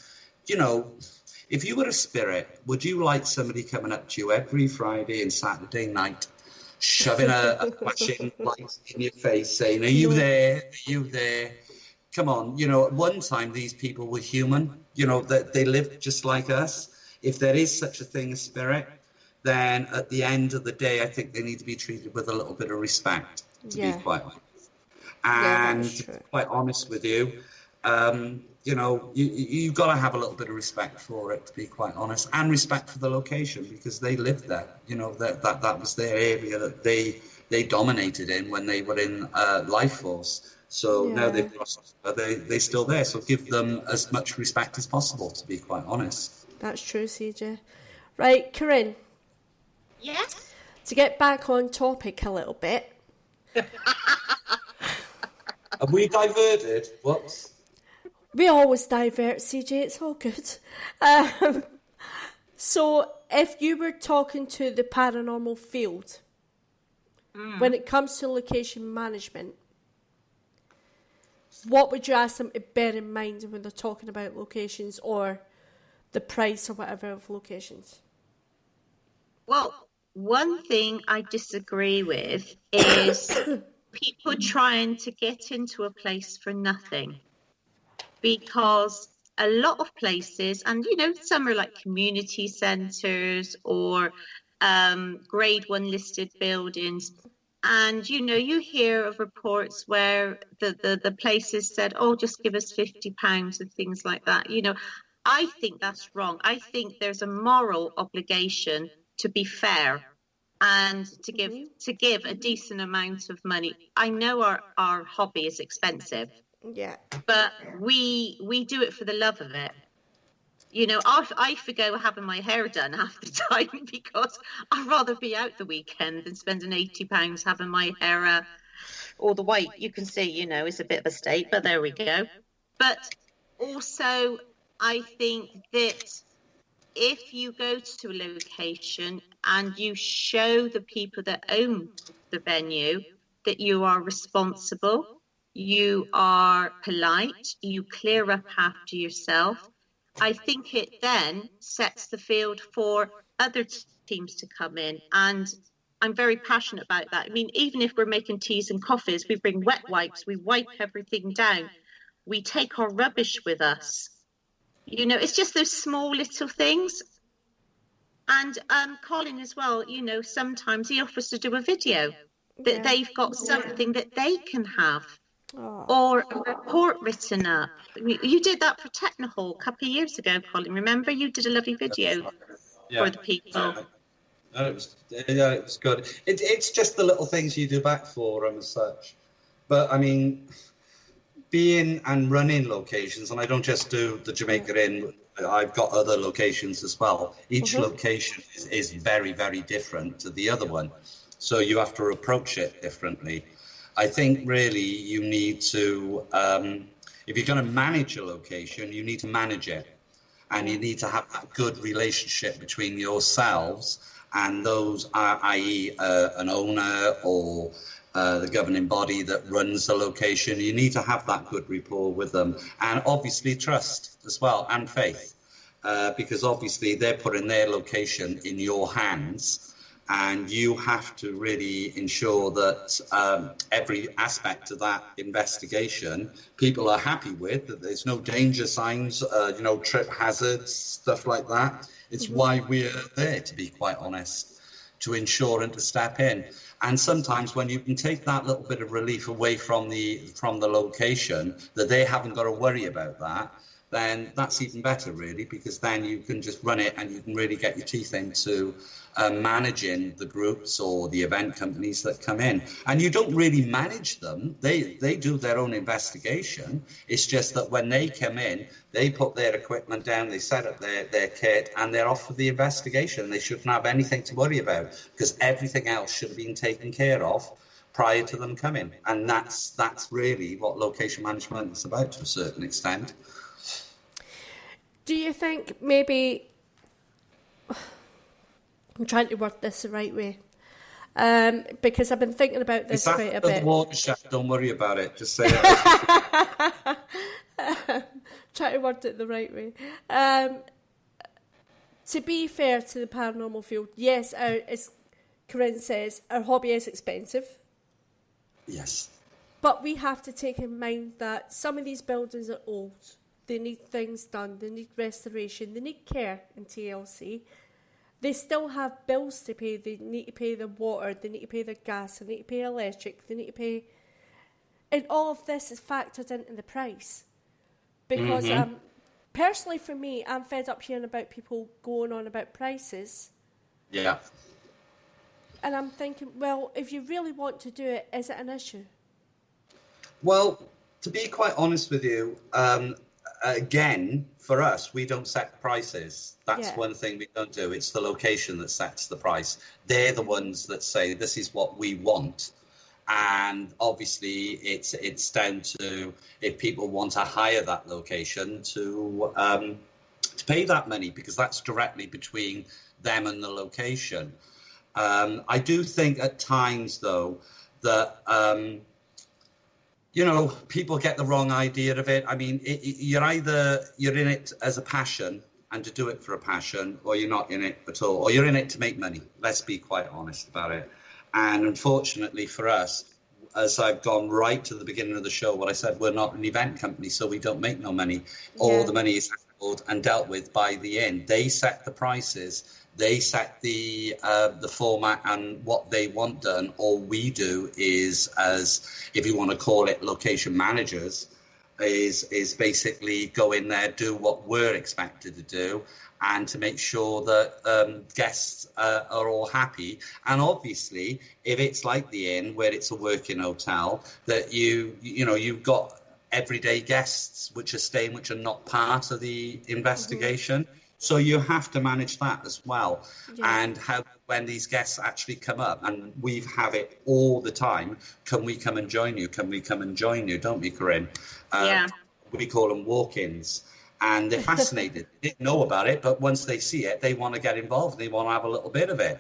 S5: if you were a spirit, would you like somebody coming up to you every Friday and Saturday night, shoving a flashing light in your face, saying, "Are you there? Are you there?" Come on, at one time these people were human. They lived just like us. If there is such a thing as spirit, then at the end of the day, I think they need to be treated with a little bit of respect, to be quite honest. And to be quite honest with you, you've got to have a little bit of respect for it, to be quite honest, and respect for the location, because they lived there. That was their area that they dominated in when they were in life force. So now they've lost, they're still there. So give them as much respect as possible, to be quite honest.
S3: That's true, CJ. Right, Corinne.
S4: Yes?
S3: To get back on topic a little bit.
S5: Have we diverted? What?
S3: We always divert, CJ, it's all good. So, if you were talking to the paranormal field, when it comes to location management, what would you ask them to bear in mind when they're talking about locations or the price or whatever of locations?
S4: Well, one thing I disagree with is people trying to get into a place for nothing, because a lot of places, and some are like community centres or grade 1 listed buildings, and you hear of reports where the places said, oh, just give us £50 and things like that. I think that's wrong. I think there's a moral obligation to be fair and to give a decent amount of money. I know our hobby is expensive,
S3: Yeah,
S4: but we do it for the love of it. I forgo having my hair done half the time because I'd rather be out the weekend than spending £80 having my hair all the white. You can see, it's a bit of a state, but there we go. But also, I think that if you go to a location and you show the people that own the venue that you are responsible, you are polite, you clear up after yourself, I think it then sets the field for other teams to come in. And I'm very passionate about that. I mean, even if we're making teas and coffees, we bring wet wipes, we wipe everything down, we take our rubbish with us. It's just those small little things. And Colin as well, sometimes he offers to do a video that they've got something that they can have. Or a report written up. You did that for Technohall a couple of years ago, Colin. Remember, you did a lovely video for the people.
S5: It was good. It's just the little things you do back for them as such. But I mean, being and running locations, and I don't just do the Jamaica Inn. I've got other locations as well. Each location is very, very different to the other one, so you have to approach it differently. I think really you need to, if you're going to manage a location, you need to manage it. And you need to have that good relationship between yourselves and those, i.e. An owner or the governing body that runs the location. You need to have that good rapport with them. And obviously trust as well, and faith. Because obviously they're putting their location in your hands. And you have to really ensure that every aspect of that investigation people are happy with, that there's no danger signs, trip hazards, stuff like that. It's why we're there, to be quite honest, to ensure and to step in. And sometimes when you can take that little bit of relief away from the location, that they haven't got to worry about that, then that's even better, really, because then you can just run it and you can really get your teeth into managing the groups or the event companies that come in. And you don't really manage them. They do their own investigation. It's just that when they come in, they put their equipment down, they set up their kit, and they're off for the investigation. They shouldn't have anything to worry about because everything else should have been taken care of prior to them coming. And that's really what location management is about to a certain extent.
S3: Do you think maybe, I'm trying to word this the right way, because I've been thinking about this quite a bit.
S5: Watershed, don't worry about it, just say it.
S3: Try to word it the right way. To be fair to the paranormal field, yes, as Corinne says, our hobby is expensive.
S5: Yes.
S3: But we have to take in mind that some of these buildings are old. They need things done, they need restoration, they need care in TLC. They still have bills to pay, they need to pay the water, they need to pay the gas, they need to pay electric, they need to pay... And all of this is factored into the price. Because personally for me, I'm fed up hearing about people going on about prices.
S5: Yeah.
S3: And I'm thinking, well, if you really want to do it, is it an issue?
S5: Well, to be quite honest with you, again, for us, we don't set prices. That's one thing we don't do. It's the location that sets the price. They're the ones that say, this is what we want. And obviously, it's down to if people want to hire that location to pay that money, because that's directly between them and the location. I do think at times, though, that, people get the wrong idea of it. I mean, you're in it as a passion and to do it for a passion, or you're not in it at all, or you're in it to make money. Let's be quite honest about it. And unfortunately for us, as I've gone right to the beginning of the show, what I said, we're not an event company, so we don't make no money. All the money is handled and dealt with by the inn. They set the prices. They set the format and what they want done. All we do is, as if you want to call it location managers, is basically go in there, do what we're expected to do, and to make sure that guests are all happy. And obviously, if it's like the inn, where it's a working hotel, that you've got everyday guests which are staying, which are not part of the investigation. Mm-hmm. So you have to manage that as well. Yeah. And when these guests actually come up, and we have it all the time, can we come and join you? Can we come and join you? Don't we, Corinne? We call them walk-ins. And they're fascinated. They didn't know about it, but once they see it, they want to get involved. They want to have a little bit of it.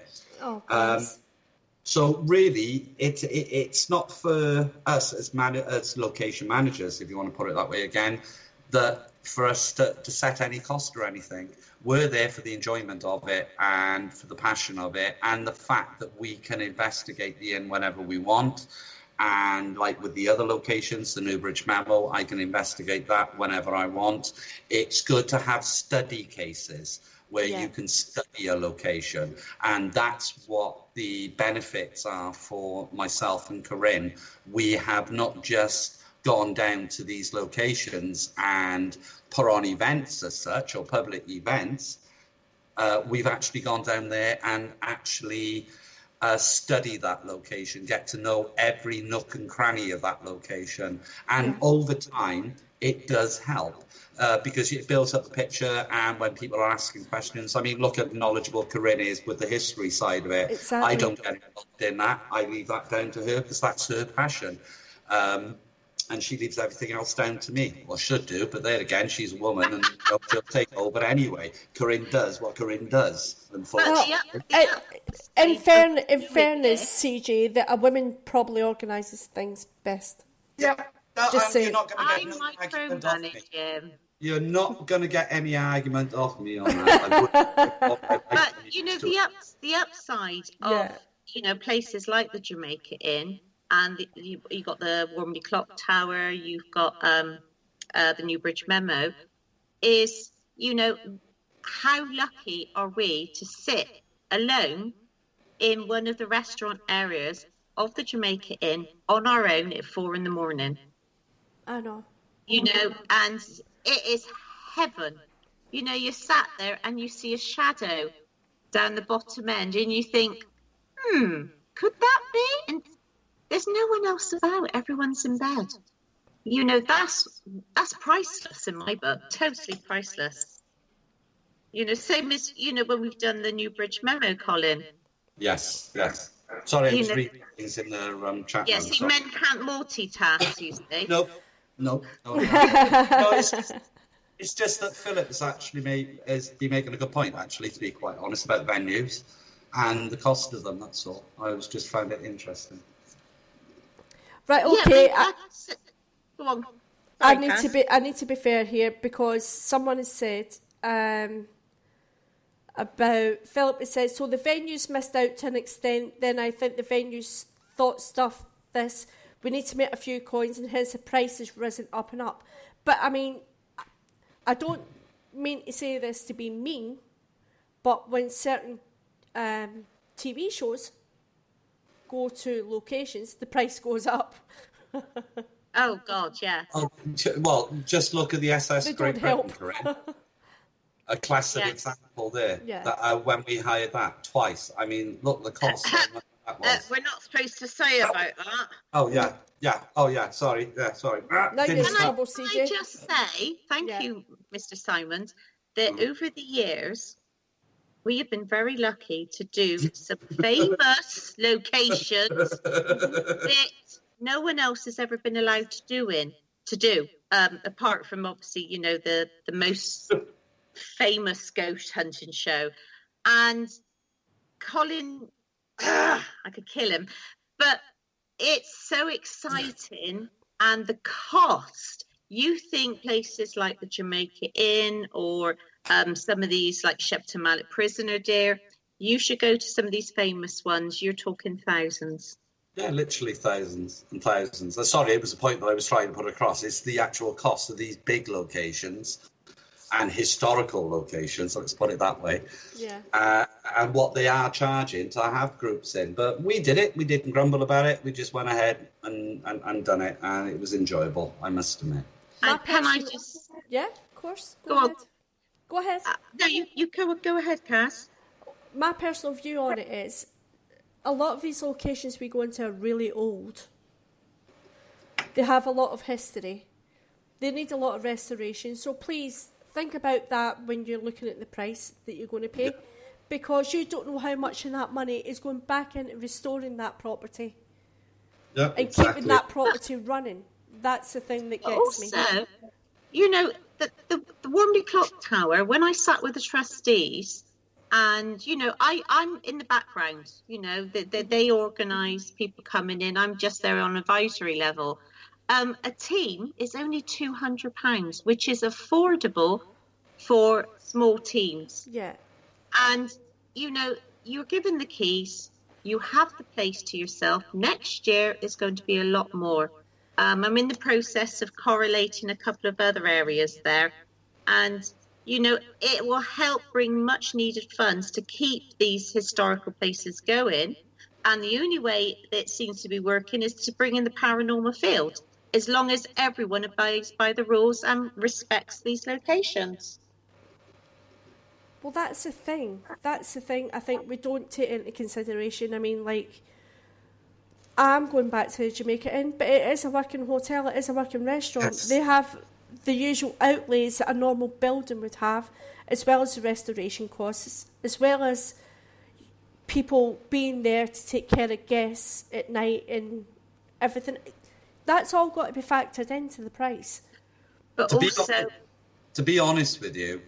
S5: So really, it's not for us as location managers, if you want to put it that way again, that for us to set any cost or anything. We're there for the enjoyment of it and for the passion of it, and the fact that we can investigate the inn whenever we want. And like with the other locations, the Newbridge Memo, I can investigate that whenever I want. It's good to have study cases where you can study a location. And that's what the benefits are for myself and Corinne. We have not just gone down to these locations and put on events as such, or public events. We've actually gone down there and actually study that location, get to know every nook and cranny of that location. And over time, it does help because it builds up the picture. And when people are asking questions, I mean, look at knowledgeable Corinne is with the history side of it. Exactly. I don't get involved in that. I leave that down to her because that's her passion. And she leaves everything else down to me. Well, should do, but there again, she's a woman and she'll take over anyway. Corinne does what Corinne does. In
S3: fairness, CJ, that a woman probably organises things best.
S5: Yeah,
S3: just saying.
S5: You're not going to get any argument off me on that.
S4: But the upside of places like the Jamaica Inn. And you got the Warmley Clock Tower, you've got the Newbridge Memo, is, how lucky are we to sit alone in one of the restaurant areas of the Jamaica Inn on our own at 4 a.m.
S3: I know.
S4: And it is heaven. You sat there and you see a shadow down the bottom end and you think, could that be? And there's no one else about. Everyone's in bed. That's priceless in my book. Totally priceless. Same as, when we've done the Newbridge Memo, Colin.
S5: Yes. Sorry, I was reading things in the chat.
S4: Yes, men can't multitask, you see.
S5: No, it's just that Philip has actually been making a good point, actually, to be quite honest, about venues and the cost of them, that's all. I was just found it interesting.
S3: Right, okay.
S4: Go on.
S3: Sorry, I need to be fair here because someone has said about Philip has said, so the venues missed out to an extent, then I think the venues thought we need to make a few coins and hence the price has risen up and up. But I mean, I don't mean to say this to be mean, but when certain TV shows go to locations, the price goes up.
S4: Oh God, yeah.
S5: Well, just look at the SS Great Britain, Corinne. A classic example there.
S3: Yeah.
S5: That, when we hired that twice. I mean, look the cost. That was.
S4: We're not supposed to say about that.
S5: Oh yeah. Oh yeah. Sorry. Sorry.
S3: No, you're in trouble, CJ.
S4: I just say thank you, Mr. Simons, that over the years we have been very lucky to do some famous locations that no one else has ever been allowed to do, apart from obviously, the most famous ghost hunting show. And Colin I could kill him. But it's so exciting, and the cost. You think places like the Jamaica Inn or some of these like Shepton Mallet Prisoner, dear, you should go to some of these famous ones. You're talking thousands.
S5: Yeah, literally thousands and thousands. Sorry, it was the point that I was trying to put across. It's the actual cost of these big locations and historical locations, let's put it that way.
S3: Yeah.
S5: And what they are charging to have groups in. But we did it. We didn't grumble about it. We just went ahead and done it. And it was enjoyable, I must admit.
S4: And can I just...
S3: Yeah, of course. Go
S4: on.
S3: ahead. Go ahead.
S4: No, you go ahead, Cass.
S3: My personal view on it is, a lot of these locations we go into are really old. They have a lot of history. They need a lot of restoration. So please think about that when you're looking at the price that you're going to pay, because you don't know how much of that money is going back into restoring that property and keeping that property running. That's the thing that gets me.
S4: Also, you know, the Warmley Clock Tower, when I sat with the trustees, and, you know, I'm in the background, you know, they organise people coming in. I'm just there on advisory level. A team is only £200, which is affordable for small teams.
S3: Yeah.
S4: And, you know, you're given the keys. You have the place to yourself. Next year is going to be a lot more. I'm in the process of correlating a couple of other areas there. And, you know, it will help bring much needed funds to keep these historical places going. And the only way that it seems to be working is to bring in the paranormal field, as long as everyone abides by the rules and respects these locations.
S3: Well, that's the thing. That's the thing I think we don't take into consideration. I mean, like, I'm going back to the Jamaica Inn, but it is a working hotel, it is a working restaurant.
S5: Yes.
S3: They have the usual outlays that a normal building would have, as well as the restoration costs, as well as people being there to take care of guests at night and everything. That's all got to be factored into the price.
S4: But
S5: to be honest with you,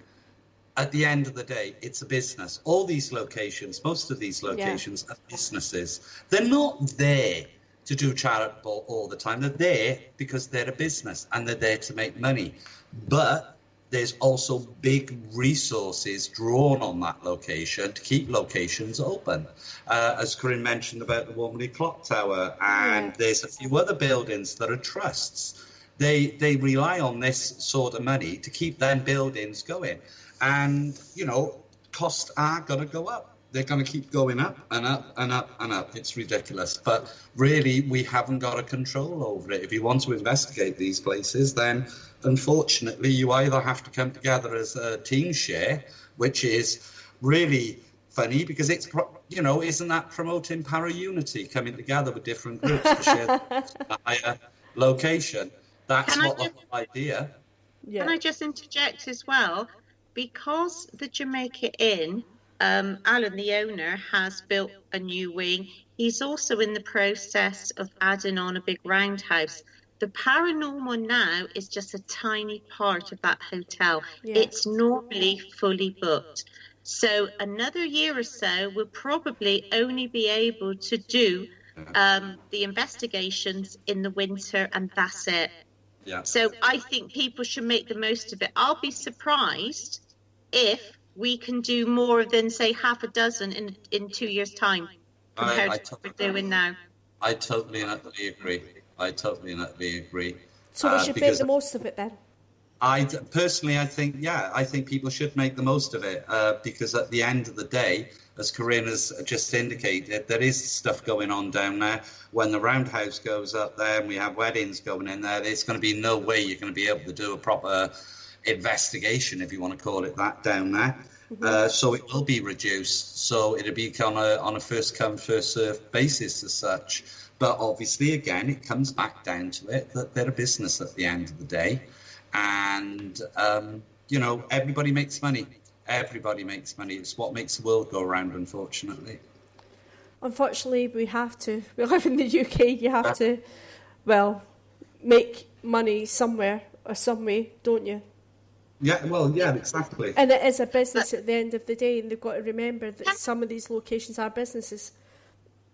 S5: at the end of the day, it's a business. All these locations, most of these locations are businesses. They're not there to do charitable all the time. They're there because they're a business and they're there to make money. But there's also big resources drawn on that location to keep locations open. As Corinne mentioned about the Warmley Clock Tower, and there's a few other buildings that are trusts. They rely on this sort of money to keep them buildings going. And, you know, costs are going to go up. They're going to keep going up and up and up and up. It's ridiculous. But really, we haven't got a control over it. If you want to investigate these places, then unfortunately, you either have to come together as a team share, which is really funny because it's, you know, isn't that promoting para-unity, coming together with different groups to share a higher location? That's not the whole idea.
S4: Yeah. Can I just interject as well? Because the Jamaica Inn, Alan, the owner, has built a new wing. He's also in the process of adding on a big roundhouse. The paranormal now is just a tiny part of that hotel. Yeah. It's normally fully booked. So another year or so, we'll probably only be able to do the investigations in the winter, and that's it.
S5: Yeah.
S4: So I think people should make the most of it. I'll be surprised if we can do more than, say, half a dozen in 2 years' time compared to what we're doing now.
S5: I totally and utterly agree.
S3: So we should make the most of it then?
S5: I think people should make the most of it because at the end of the day, as Corinne has just indicated, there is stuff going on down there. When the roundhouse goes up there and we have weddings going in there, there's going to be no way you're going to be able to do a proper investigation, if you want to call it that, down there. Mm-hmm. So it will be reduced. So it'll be on a first come, first served basis as such. But obviously, again, it comes back down to it that they're a business at the end of the day. And, you know, everybody makes money. Everybody makes money. It's what makes the world go around, unfortunately.
S3: Unfortunately, we have to. We live in the UK. You have to, well, make money somewhere or some way, don't you?
S5: Yeah, well, yeah, exactly.
S3: And it is a business at the end of the day, and they've got to remember that some of these locations are businesses.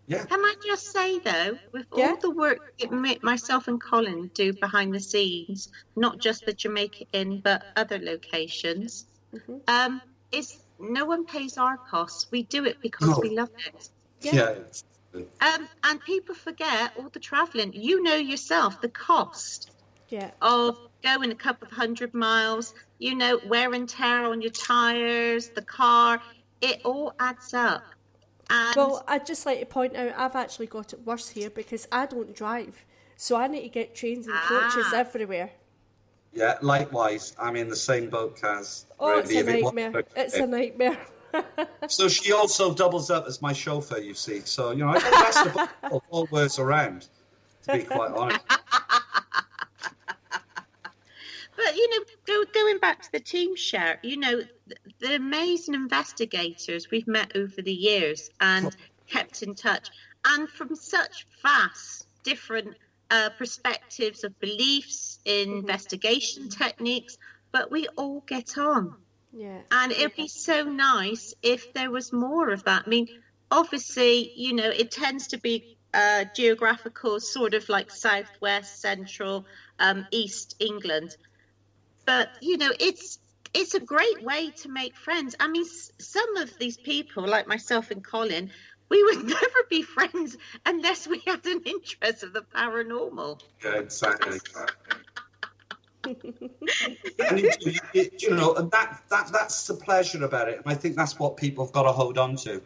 S5: Yeah.
S4: Can I just say, though, with
S3: Yeah.
S4: all the work that myself and Colin do behind the scenes, not just the Jamaica Inn, but other locations, is no one pays our costs. We do it because
S5: No.
S4: we love it.
S5: Yeah.
S4: And people forget all the travelling. You know yourself, the cost
S3: Yeah.
S4: of going a couple of 100 miles, wear and tear on your tyres, the car, it all adds up. And
S3: Well, I'd just like to point out I've actually got it worse here because I don't drive. So I need to get trains and coaches everywhere.
S5: Yeah, likewise. I'm in the same boat, Kaz.
S3: Oh,
S5: really,
S3: it's a
S5: if it
S3: nightmare.
S5: wasn't-
S3: It's a nightmare.
S5: So she also doubles up as my chauffeur, you see. So, I think that's the all words around, to be quite honest.
S4: But, going back to the team share, the amazing investigators we've met over the years and kept in touch, and from such vast, different perspectives of beliefs, investigation techniques, but we all get on.
S3: Yeah.
S4: And it'd be so nice if there was more of that. I mean, obviously, it tends to be geographical, sort of like southwest, central, east England. But, it's a great way to make friends. I mean, some of these people, like myself and Colin, we would never be friends unless we had an interest of the paranormal.
S5: Yeah, exactly. And that's the pleasure about it. And I think that's what people have got to hold on to.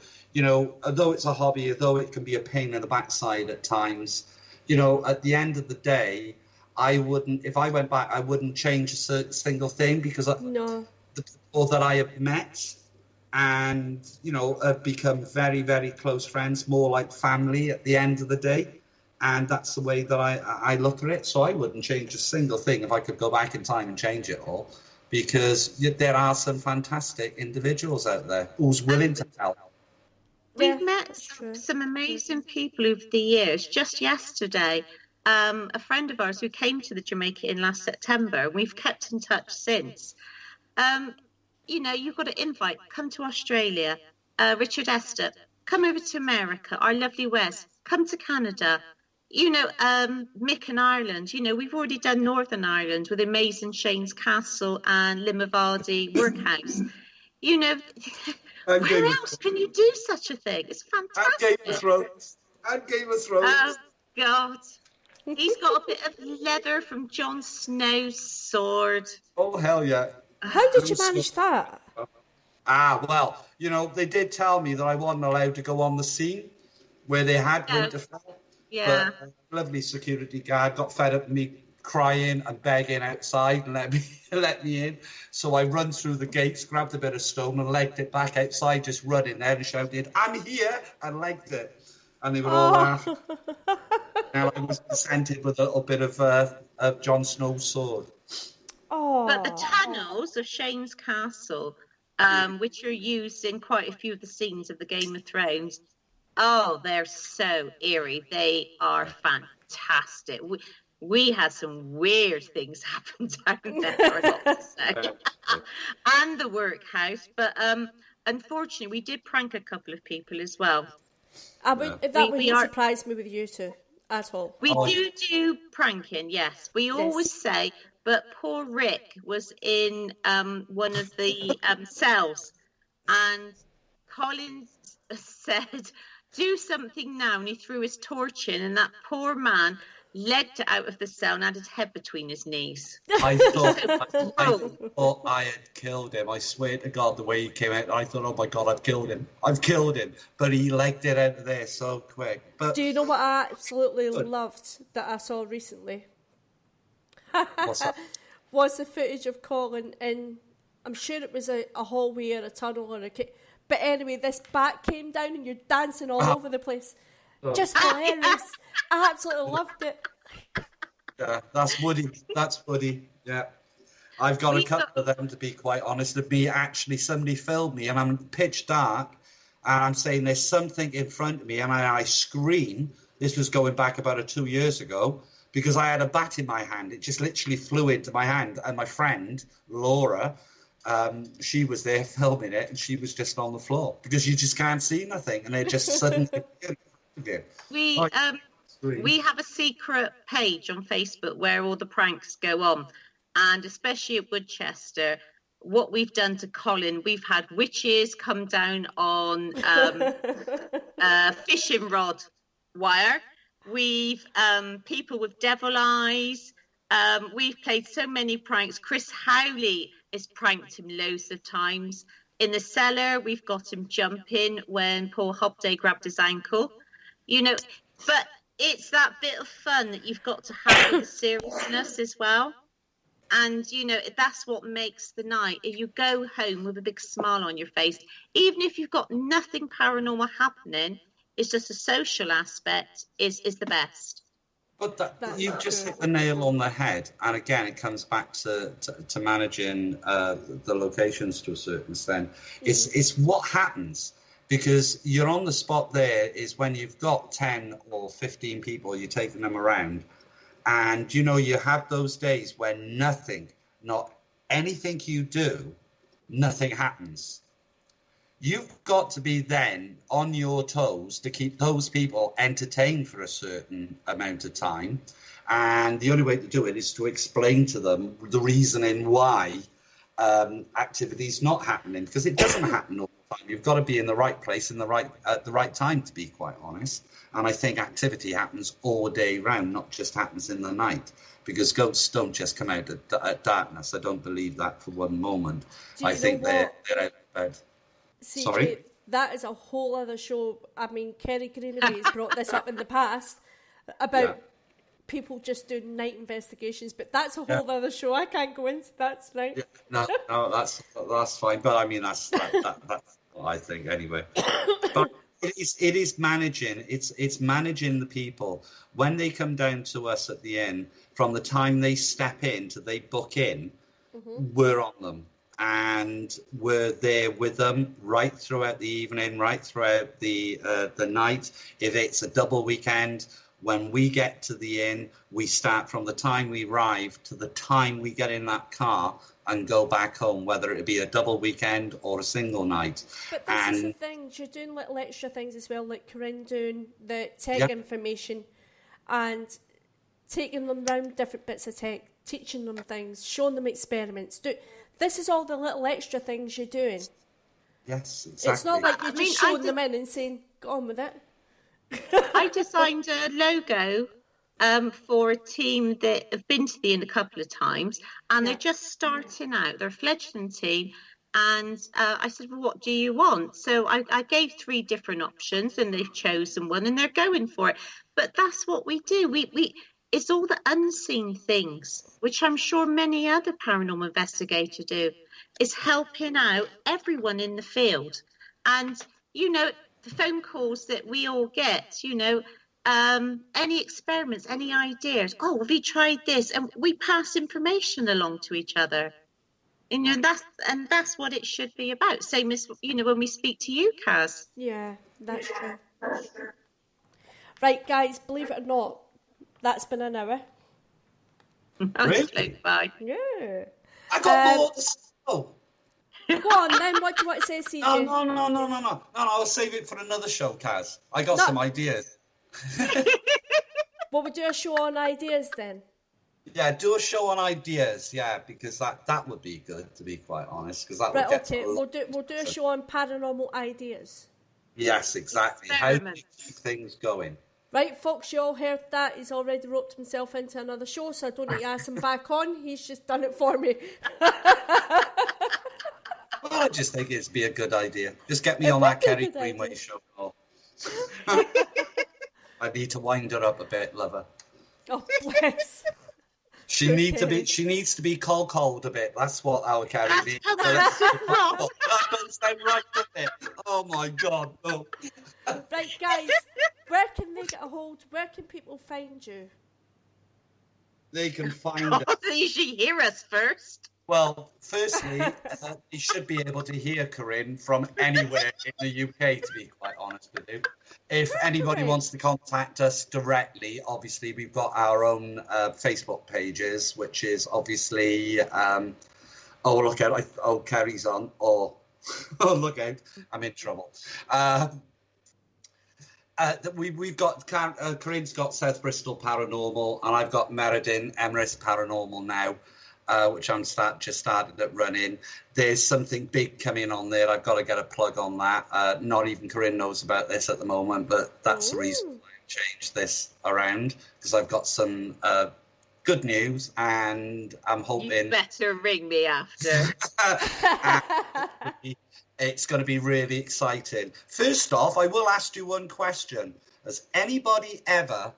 S5: Although it's a hobby, although it can be a pain in the backside at times, at the end of the day, if I went back, I wouldn't change a single thing because
S3: No.
S5: the people that I have met and, have become very, very close friends, more like family at the end of the day. And that's the way that I look at it. So I wouldn't change a single thing if I could go back in time and change it all, because there are some fantastic individuals out there who's willing to help.
S4: We've met some amazing people over the years. Just yesterday, a friend of ours who came to the Jamaica Inn last September, we've kept in touch since. You've got to invite, come to Australia, Richard Estep, come over to America, our lovely Wes, come to Canada. Mick in Ireland, we've already done Northern Ireland with amazing Shane's Castle and Limavady Workhouse. Where else can you do such a thing? It's fantastic.
S5: And Game of Thrones.
S4: Oh, God. He's got a bit of leather from Jon Snow's sword.
S5: Oh, hell yeah.
S3: How did you manage that?
S5: Well, they did tell me that I wasn't allowed to go on the scene where they had Winterfell.
S4: Yeah.
S5: But a lovely security guard got fed up with me crying and begging outside and let me in. So I run through the gates, grabbed a bit of stone and legged it back outside, just running there and shouted, "I'm here," and legged it. And they were all laughing. Now I was presented with a little bit of Jon Snow's sword.
S3: Oh.
S4: But the tunnels of Shane's Castle, which are used in quite a few of the scenes of the Game of Thrones, they're so eerie. They are fantastic. We had some weird things happen down there, I've got to say. And the workhouse. But unfortunately, we did prank a couple of people as well.
S3: That wouldn't surprise me with you two at all.
S4: We do pranking, yes. We always say, but poor Rick was in one of the cells, and Collins said, "Do something now," and he threw his torch in, and that poor man legged out of the cell and had his head between his knees.
S5: I thought I had killed him. I swear to God, the way he came out, I thought, oh my God, I've killed him. But he legged it out of there so quick. But
S3: do you know what I absolutely loved that I saw recently?
S5: What's that?
S3: Was the footage of Colin in, I'm sure it was a hallway or a tunnel or but anyway, this bat came down and you're dancing all over the place. Just hilarious. I absolutely loved it.
S5: Yeah, that's Woody. Yeah. I've got a couple of them, to be quite honest, of me actually, somebody filmed me and I'm pitch dark and I'm saying there's something in front of me and I scream. This was going back about 2 years ago because I had a bat in my hand. It just literally flew into my hand, and my friend, Laura, she was there filming it and she was just on the floor because you just can't see nothing and it just suddenly Again.
S4: We we have a secret page on Facebook where all the pranks go on, and especially at Woodchester, what we've done to Colin, we've had witches come down on fishing rod wire. We've people with devil eyes. We've played so many pranks. Chris Howley has pranked him loads of times. In the cellar, we've got him jumping when Paul Hobday grabbed his ankle. You know, but it's that bit of fun that you've got to have with the seriousness as well. And, you know, that's what makes the night. You go home with a big smile on your face. Even if you've got nothing paranormal happening, it's just a social aspect is the best.
S5: But you've just hit the nail on the head. And again, it comes back to managing the locations to a certain extent. It's what happens. Because you're on the spot there is when you've got 10 or 15 people, you're taking them around. And, you know, you have those days when nothing, not anything you do, nothing happens. You've got to be then on your toes to keep those people entertained for a certain amount of time. And the only way to do it is to explain to them the reasoning why activity's not happening, because it doesn't happen all the time. You've got to be in the right place in at the right time, to be quite honest. And I think activity happens all day round, not just happens in the night, because ghosts don't just come out at darkness. I don't believe that for one moment. I think they're out of bed.
S3: CJ,
S5: Sorry?
S3: That is a whole other show. I mean, Kerry Greenaway has brought this up in the past about people just doing night investigations, but that's a whole other show. I can't go into that tonight.
S5: Yeah, no, that's fine. But I mean, that's what I think anyway. But it is managing. It's managing the people when they come down to us at the end. From the time they step in to they book in, we're on them. And we're there with them right throughout the evening, right throughout the night. If it's a double weekend, when we get to the inn, we start from the time we arrive to the time we get in that car and go back home, whether it be a double weekend or a single night.
S3: But this is the thing, you're doing little extra things as well, like Corinne doing the tech information and taking them around different bits of tech, teaching them things, showing them experiments. This is all the little extra things you're doing.
S5: Yes, exactly.
S3: It's not like you're just showing them in and saying, go on with it.
S4: I designed a logo for a team that have been to the inn a couple of times, and they're just starting out. They're a fledgling team. And I said, well, what do you want? So I gave 3 different options, and they've chosen one, and they're going for it. But that's what we do. It's all the unseen things, which I'm sure many other paranormal investigators do, is helping out everyone in the field. And, you know, the phone calls that we all get, you know, any experiments, any ideas. Oh, have you tried this? And we pass information along to each other. You know, that's what it should be about. Same as, you know, when we speak to you, Kaz.
S3: Yeah, that's true. Right, guys, believe it or not, that's been an hour.
S5: Really?
S4: Bye.
S3: Yeah.
S5: I got more to say.
S3: Go on then, what do you want to say, CJ?
S5: No, I'll save it for another show, Kaz. I got some ideas.
S3: Well, we do a show on ideas then.
S5: Yeah, do a show on ideas, because that would be good, to be quite honest, because that would get
S3: we'll do a show on paranormal ideas.
S5: Yes, exactly. How do you keep things going?
S3: Right, folks, you all heard that. He's already roped himself into another show, so I don't need to ask him back on. He's just done it for me.
S5: Well, I just think it'd be a good idea. Just get me on that Kerry Greenway show. I need to wind her up a bit, lover.
S3: Oh, bless.
S5: She needs to be cold a bit. That's what our Kerry needs.
S4: That's
S5: That doesn't sound right, does it? Oh my God, no.
S3: Right, guys, where can they get a hold? Where can people find you?
S5: They can find us.
S4: They usually hear us first.
S5: Well, firstly, you should be able to hear Corinne from anywhere in the UK, to be quite honest with you. If anybody wants to contact us directly, obviously we've got our own Facebook pages, which is obviously, look out, Kerry's on, oh, look out, I'm in trouble. We've got Corinne's got South Bristol Paranormal, and I've got Meriden Emrys Paranormal now, which I'm just started at running. There's something big coming on there. I've got to get a plug on that. Not even Corinne knows about this at the moment, but that's the reason why I changed this around, because I've got some good news, and I'm hoping...
S4: You better ring me after.
S5: It's going to be really exciting. First off, I will ask you one question. Has anybody ever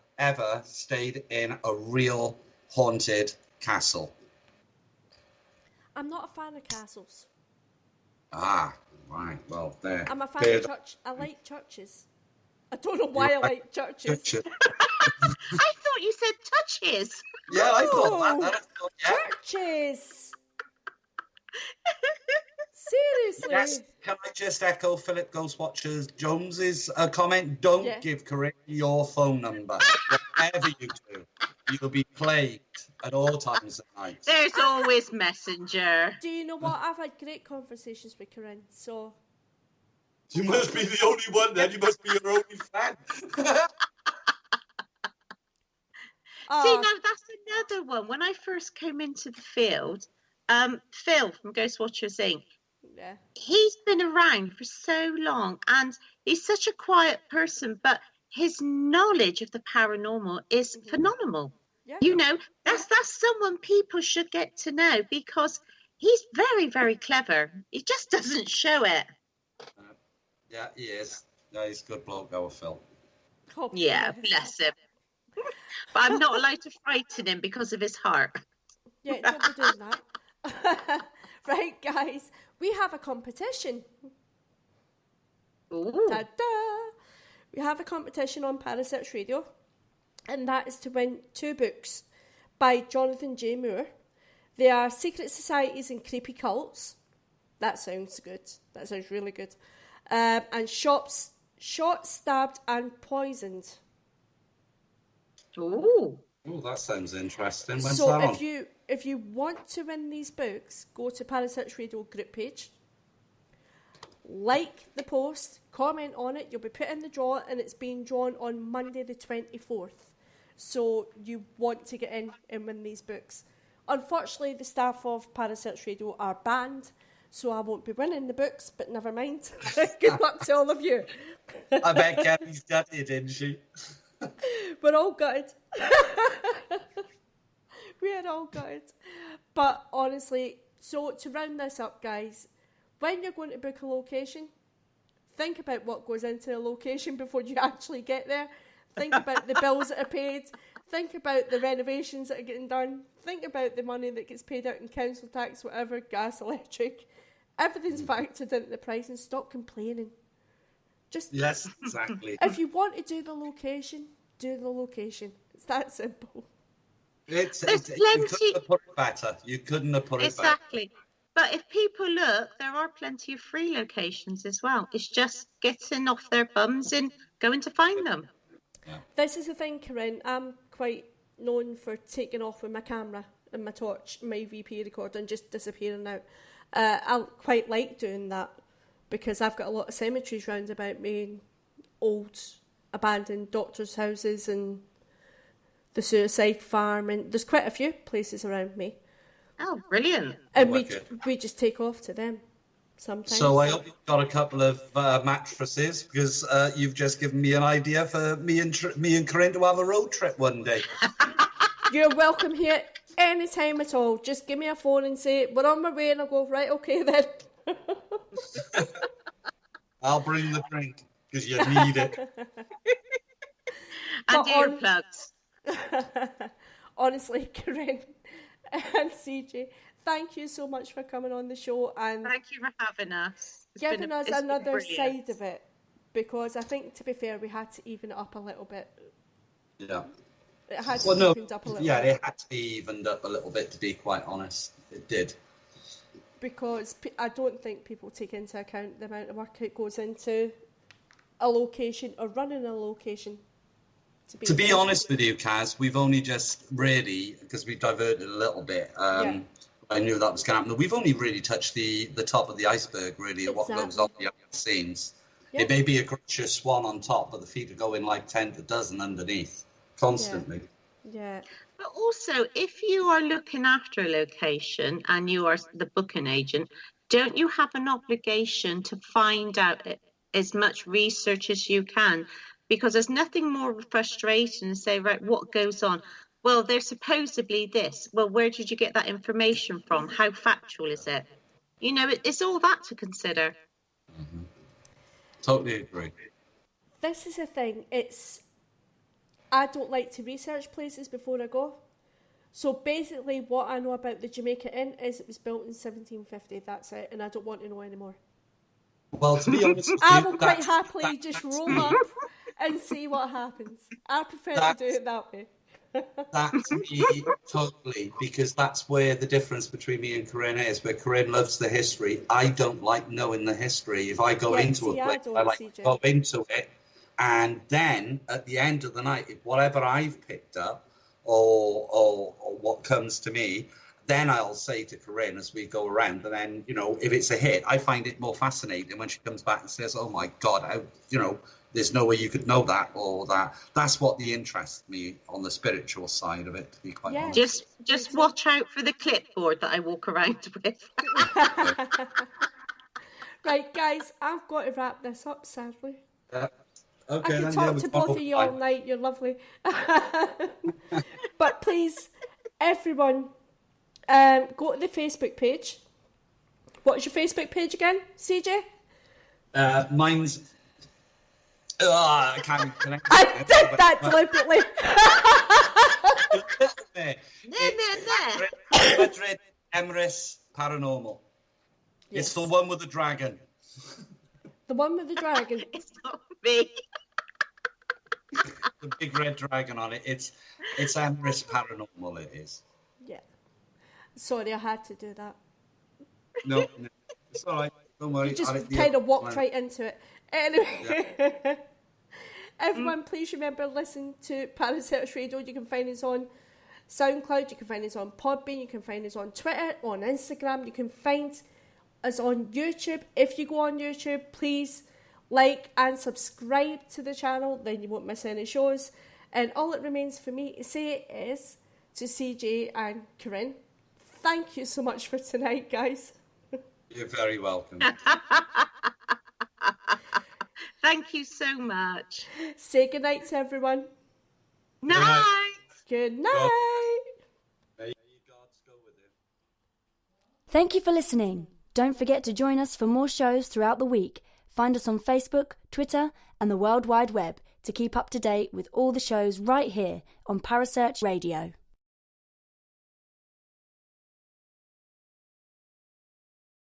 S5: stayed in a real haunted castle?
S3: I'm not a fan of castles.
S5: Ah, right. Well, there.
S3: I'm a fan of church. I like churches. I don't know why I like churches.
S4: I thought you said touches.
S5: Yeah, I thought that.
S3: Churches. Seriously.
S5: Yes. Can I just echo Philip Ghostwatcher Jones's comment? Don't give Corinne your phone number. Whatever you do, you'll be plagued at all times of night.
S4: There's always Messenger.
S3: Do you know what? I've had great conversations with Corinne, so...
S5: You must be the only one then. You must be your only fan.
S4: See, now that's another one. When I first came into the field, Phil from Ghostwatchers Inc., he's been around for so long, and he's such a quiet person, but his knowledge of the paranormal is phenomenal. Yeah. You know, that's someone people should get to know, because he's very, very clever. He just doesn't show it.
S5: Yeah, he is. No, he's a good bloke, our Phil.
S3: Oh,
S4: yeah, bless him. But I'm not allowed to frighten him because of his heart.
S3: Yeah, don't be doing that. Right, guys, we have a competition.
S4: Ooh.
S3: Ta-da! We have a competition on Parasearch Radio, and that is to win 2 books by Jonathan J. Moore. They are Secret Societies and Creepy Cults. That sounds good. That sounds really good. And Shot, Stabbed, and Poisoned.
S4: Ooh.
S5: Oh, that sounds interesting. When's
S3: so
S5: that on?
S3: if you want to win these books, go to Parasearch Radio group page, like the post, comment on it. You'll be put in the draw, and it's being drawn on Monday the 24th. So you want to get in and win these books. Unfortunately, the staff of Parasearch Radio are banned, so I won't be winning the books, but never mind. Good luck to all of you.
S5: I bet Gabby's gutted, didn't she?
S3: We're all good. We are all good. But honestly, so to round this up, guys, when you're going to book a location, think about what goes into a location before you actually get there. Think about the bills that are paid. Think about the renovations that are getting done. Think about the money that gets paid out in council tax, whatever, gas, electric. Everything's factored into the price, and stop complaining. Just
S5: yes, exactly.
S3: If you want to do the location, do the location. It's that simple.
S5: You couldn't have put it better. You couldn't have put it better.
S4: Exactly. But if people look, there are plenty of free locations as well. It's just getting off their bums and going to find them.
S5: Yeah.
S3: This is the thing, Corinne. I'm quite known for taking off with my camera and my torch, my VP recorder, and just disappearing out. I quite like doing that because I've got a lot of cemeteries round about me, and old abandoned doctors' houses and the suicide farm, and there's quite a few places around me.
S4: Oh, brilliant.
S3: And we just take off to them sometimes.
S5: So I hope you've got a couple of mattresses, because you've just given me an idea for me and Corinne to have a road trip one day.
S3: You're welcome here anytime at all. Just give me a phone and say, we're on my way, and I'll go, right, okay then.
S5: I'll bring the drink, because you need it.
S4: And earplugs.
S3: Honestly, Corinne and CJ, thank you so much for coming on the show and
S4: thank you for having us.
S3: Giving us another side of it, because I think, to be fair, we had to even it up a little bit.
S5: Yeah.
S3: It had to be evened up a little bit.
S5: Yeah, it had to be evened up a little bit, to be quite honest. It did.
S3: Because I don't think people take into account the amount of work it goes into a location or running a location.
S5: To be honest with you, Kaz, we've only just really, because we diverted a little bit, I knew that was going to happen. We've only really touched the top of the iceberg, really, of what goes on behind the scenes. It may be a gracious swan on top, but the feet are going like 10 to dozen underneath constantly.
S3: Yeah.
S4: But also, if you are looking after a location and you are the booking agent, don't you have an obligation to find out as much research as you can? Because there's nothing more frustrating than say, right, what goes on? Well, there's supposedly this. Well, where did you get that information from? How factual is it? You know, it's all that to consider.
S5: Mm-hmm. Totally agree.
S3: This is the thing. I don't like to research places before I go. So basically what I know about the Jamaica Inn is it was built in 1750. That's it. And I don't want to know anymore.
S5: Well, to be honest with
S3: I
S5: you,
S3: will quite happily just roll up and see what happens. I prefer to do it that way.
S5: That's me, totally, because that's where the difference between me and Corinne is, where Corinne loves the history. I don't like knowing the history. If I go into a place, I like to go into it, and then at the end of the night, if whatever I've picked up or what comes to me, then I'll say to Corinne as we go around, and then, you know, if it's a hit, I find it more fascinating when she comes back and says, oh my God, how, you know, there's no way you could know that or that. That's what interests me on the spiritual side of it, to be quite honest.
S4: Just watch out for the clipboard that I walk around with.
S3: Right, guys, I've got to wrap this up, sadly.
S5: Okay,
S3: I can talk to both of you all night. You're lovely. But please, everyone, go to the Facebook page. What is your Facebook page again, CJ?
S5: Mine's... I can't connect.
S3: I did that deliberately.
S4: There.
S5: Emrys Paranormal.
S3: Yes.
S5: It's the one with the dragon.
S3: The one with the dragon.
S4: It's not me.
S5: The big red dragon on it. It's Emrys Paranormal, it is.
S3: Yeah. Sorry, I had to do that.
S5: No, it's all right. Don't worry.
S3: You just kind of walked right into it. Anyway, everyone, please remember, listen to Parasearch Radio. You can find us on SoundCloud, you can find us on Podbean, you can find us on Twitter, on Instagram, you can find us on YouTube. If you go on YouTube, please like and subscribe to the channel, then you won't miss any shows. And all it remains for me to say is to CJ and Corinne, thank you so much for tonight, guys.
S5: You're very welcome.
S4: Thank you so much.
S3: Say goodnight to everyone.
S4: Night.
S3: Good night.
S5: May gods go with you.
S2: Thank you for listening. Don't forget to join us for more shows throughout the week. Find us on Facebook, Twitter, and the World Wide Web to keep up to date with all the shows right here on Parasearch Radio.